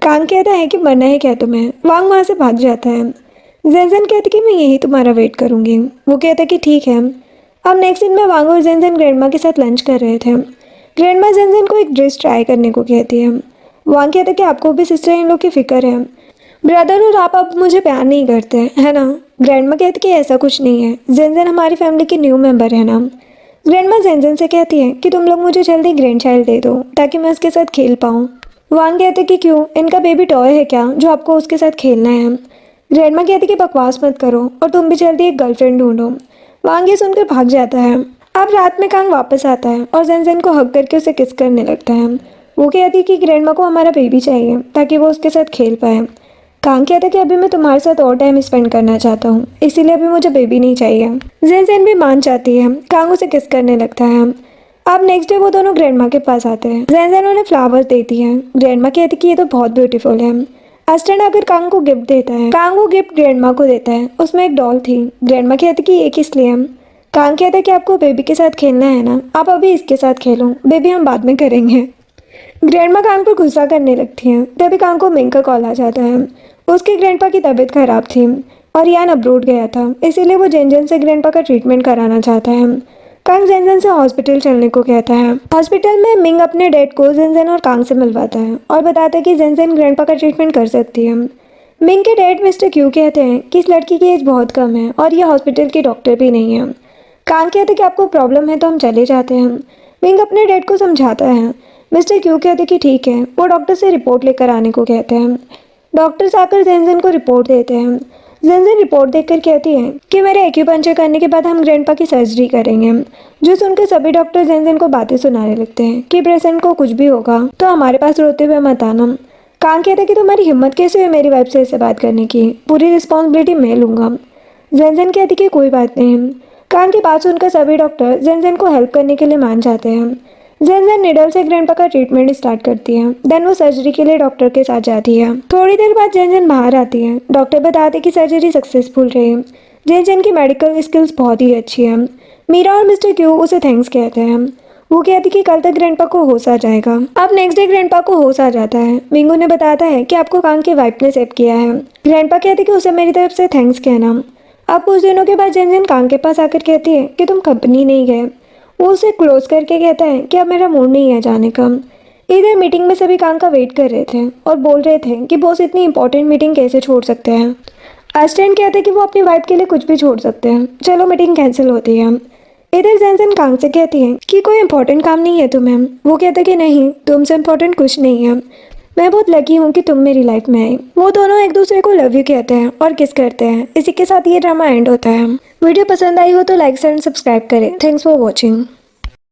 कांग कहता है कि मरना है क्या तुम्हें। वांग वहाँ से भाग जाता है। जेनजेन कहती कि मैं यही तुम्हारा वेट करूँगी। वो कहता कि ठीक है। अब नेक्स्ट दिन में वांग और जेनजेन ग्रैंडमा के साथ लंच कर रहे थे। ग्रैंडमा जेनजेन को एक ड्रेस ट्राई करने को कहती है। वांग कहता कि आपको भी सिस्टर इन लोग की फिक्र है, ब्रदर और आप अब मुझे प्यार नहीं करते है ना। ग्रैंडमा कहती कि ऐसा कुछ नहीं है, जेनजेन हमारी फैमिली की न्यू मेंबर है ना। ग्रैंडमा जेनजेन से कहती है कि तुम लोग मुझे जल्दी ग्रैंड चाइल्ड दे दो ताकि मैं उसके साथ खेल पाऊँ। वांग कहते कि क्यों, इनका बेबी टॉय है क्या जो आपको उसके साथ खेलना है। ग्रैंडमा कहती कि बकवास मत करो और तुम भी जल्दी एक गर्लफ्रेंड ढूंढो। वांग ये सुनकर भाग जाता है। अब रात में कांग वापस आता है और जेनजेन को हक करके उसे किस करने लगता है। वो कहती कि ग्रैंडमा को हमारा बेबी चाहिए ताकि वो उसके साथ खेल पाए। कांग कहता है कि अभी मैं तुम्हारे साथ और टाइम स्पेंड करना चाहता हूँ, इसीलिए अभी मुझे बेबी नहीं चाहिए। जेनजेन भी मान जाती है। कांग उसे किस करने लगता है। अब नेक्स्ट डे वो दोनों ग्रैंडमा के पास आते हैं। जेनजेन उन्हें फ्लावर्स देती है। ग्रैंडमा कहती कि ये तो बहुत ब्यूटीफुल है। एस्टन आकर कांग को गिफ्ट देता है। कांग वो गिफ्ट ग्रैंडमा को देता है। उसमें एक डॉल थी। ग्रैंडमा कहती कि ये किस लिए। कांग कहता है कि आपको बेबी के साथ खेलना है ना, आप अभी इसके साथ खेलो, बेबी हम बाद में करेंगे। ग्रैंडमा कांग पर गुस्सा करने लगती हैं। तभी कांग को मिंग का कॉल आ जाता है। उसके ग्रैंडपा की तबीयत खराब थी और यान अब्रोड गया था, इसीलिए वो जेनजेन से ग्रैंडपा का ट्रीटमेंट कराना चाहता है। कांग जेनजेन से हॉस्पिटल चलने को कहता है। हॉस्पिटल में मिंग अपने डैड को जेनजेन और कांग से मिलवाता है और बताता है कि जेनजेन ग्रैंडपा का ट्रीटमेंट कर सकती है। मिंग के डैड मिस्टर क्यू कहते हैं कि इस लड़की की एज बहुत कम है और ये हॉस्पिटल की डॉक्टर भी नहीं है। कांग कहते कि आपको प्रॉब्लम है तो हम चले जाते हैं। मिंग अपने डैड को समझाता है। मिस्टर क्यू कहते कि ठीक है। वो डॉक्टर से रिपोर्ट लेकर आने को कहते हैं। डॉक्टर्स आकर जेनजेन को रिपोर्ट देते हैं। जेनजेन रिपोर्ट देखकर कहती है कि मेरे एक्यूपंक्चर करने के बाद हम ग्रैंडपा की सर्जरी करेंगे। जो सुनकर सभी डॉक्टर जेनजेन को बातें सुनाने लगते हैं कि पेशेंट को कुछ भी होगा तो हमारे पास रोते हुए मत आना। कांग कहते कि तुम्हारी हिम्मत कैसे हुई मेरी वाइफ से ऐसे बात करने की, पूरी रिस्पॉन्सिबिलिटी मैं लूँगा। जेनजेन कहती कि कोई बात नहीं। कांग की बात सुनकर सभी डॉक्टर जेनजेन को हेल्प करने के लिए मान जाते हैं। जेनजेन निडल से ग्रैंडपा का ट्रीटमेंट स्टार्ट करती है। देन वो सर्जरी के लिए डॉक्टर के साथ जाती है। थोड़ी देर बाद जेनजेन बाहर आती है। डॉक्टर बताते कि सर्जरी सक्सेसफुल रही। जेनजेन की मेडिकल स्किल्स बहुत ही अच्छी है। मीरा और मिस्टर क्यू उसे थैंक्स कहते हैं। वो कहती कि कल तक ग्रैंडपा को होश आ जाएगा। अब नेक्स्ट डे ग्रैंडपा को होश आ जाता है। मिंगू ने बताता है कि आपको कांग की वाइफ ने सेव किया है। ग्रैंडपा कहती कि उसे मेरी तरफ से थैंक्स कहना। अब कुछ दिनों के बाद जेनजेन कांग के पास आकर कहती है कि तुम कंपनी नहीं गए। वो उसे क्लोज करके कहता है कि अब मेरा मूड नहीं है जाने का। इधर मीटिंग में सभी कांग का वेट कर रहे थे और बोल रहे थे कि बॉस इतनी इंपॉर्टेंट मीटिंग कैसे छोड़ सकते हैं। एस्टन कहते हैं कि वो अपनी वाइफ के लिए कुछ भी छोड़ सकते हैं, चलो मीटिंग कैंसिल होती है। इधर जेनजेन कांग से कहती है कि कोई इंपॉर्टेंट काम नहीं है तुम्हें। वो कहते कि नहीं, तुमसे इंपॉर्टेंट कुछ नहीं है, मैं बहुत लकी हूँ कि तुम मेरी लाइफ में आई। वो दोनों एक दूसरे को लव यू कहते हैं और किस करते हैं। इसी के साथ ये ड्रामा एंड होता है। वीडियो पसंद आई हो तो लाइक शेयर एंड सब्सक्राइब करें। Thanks for watching.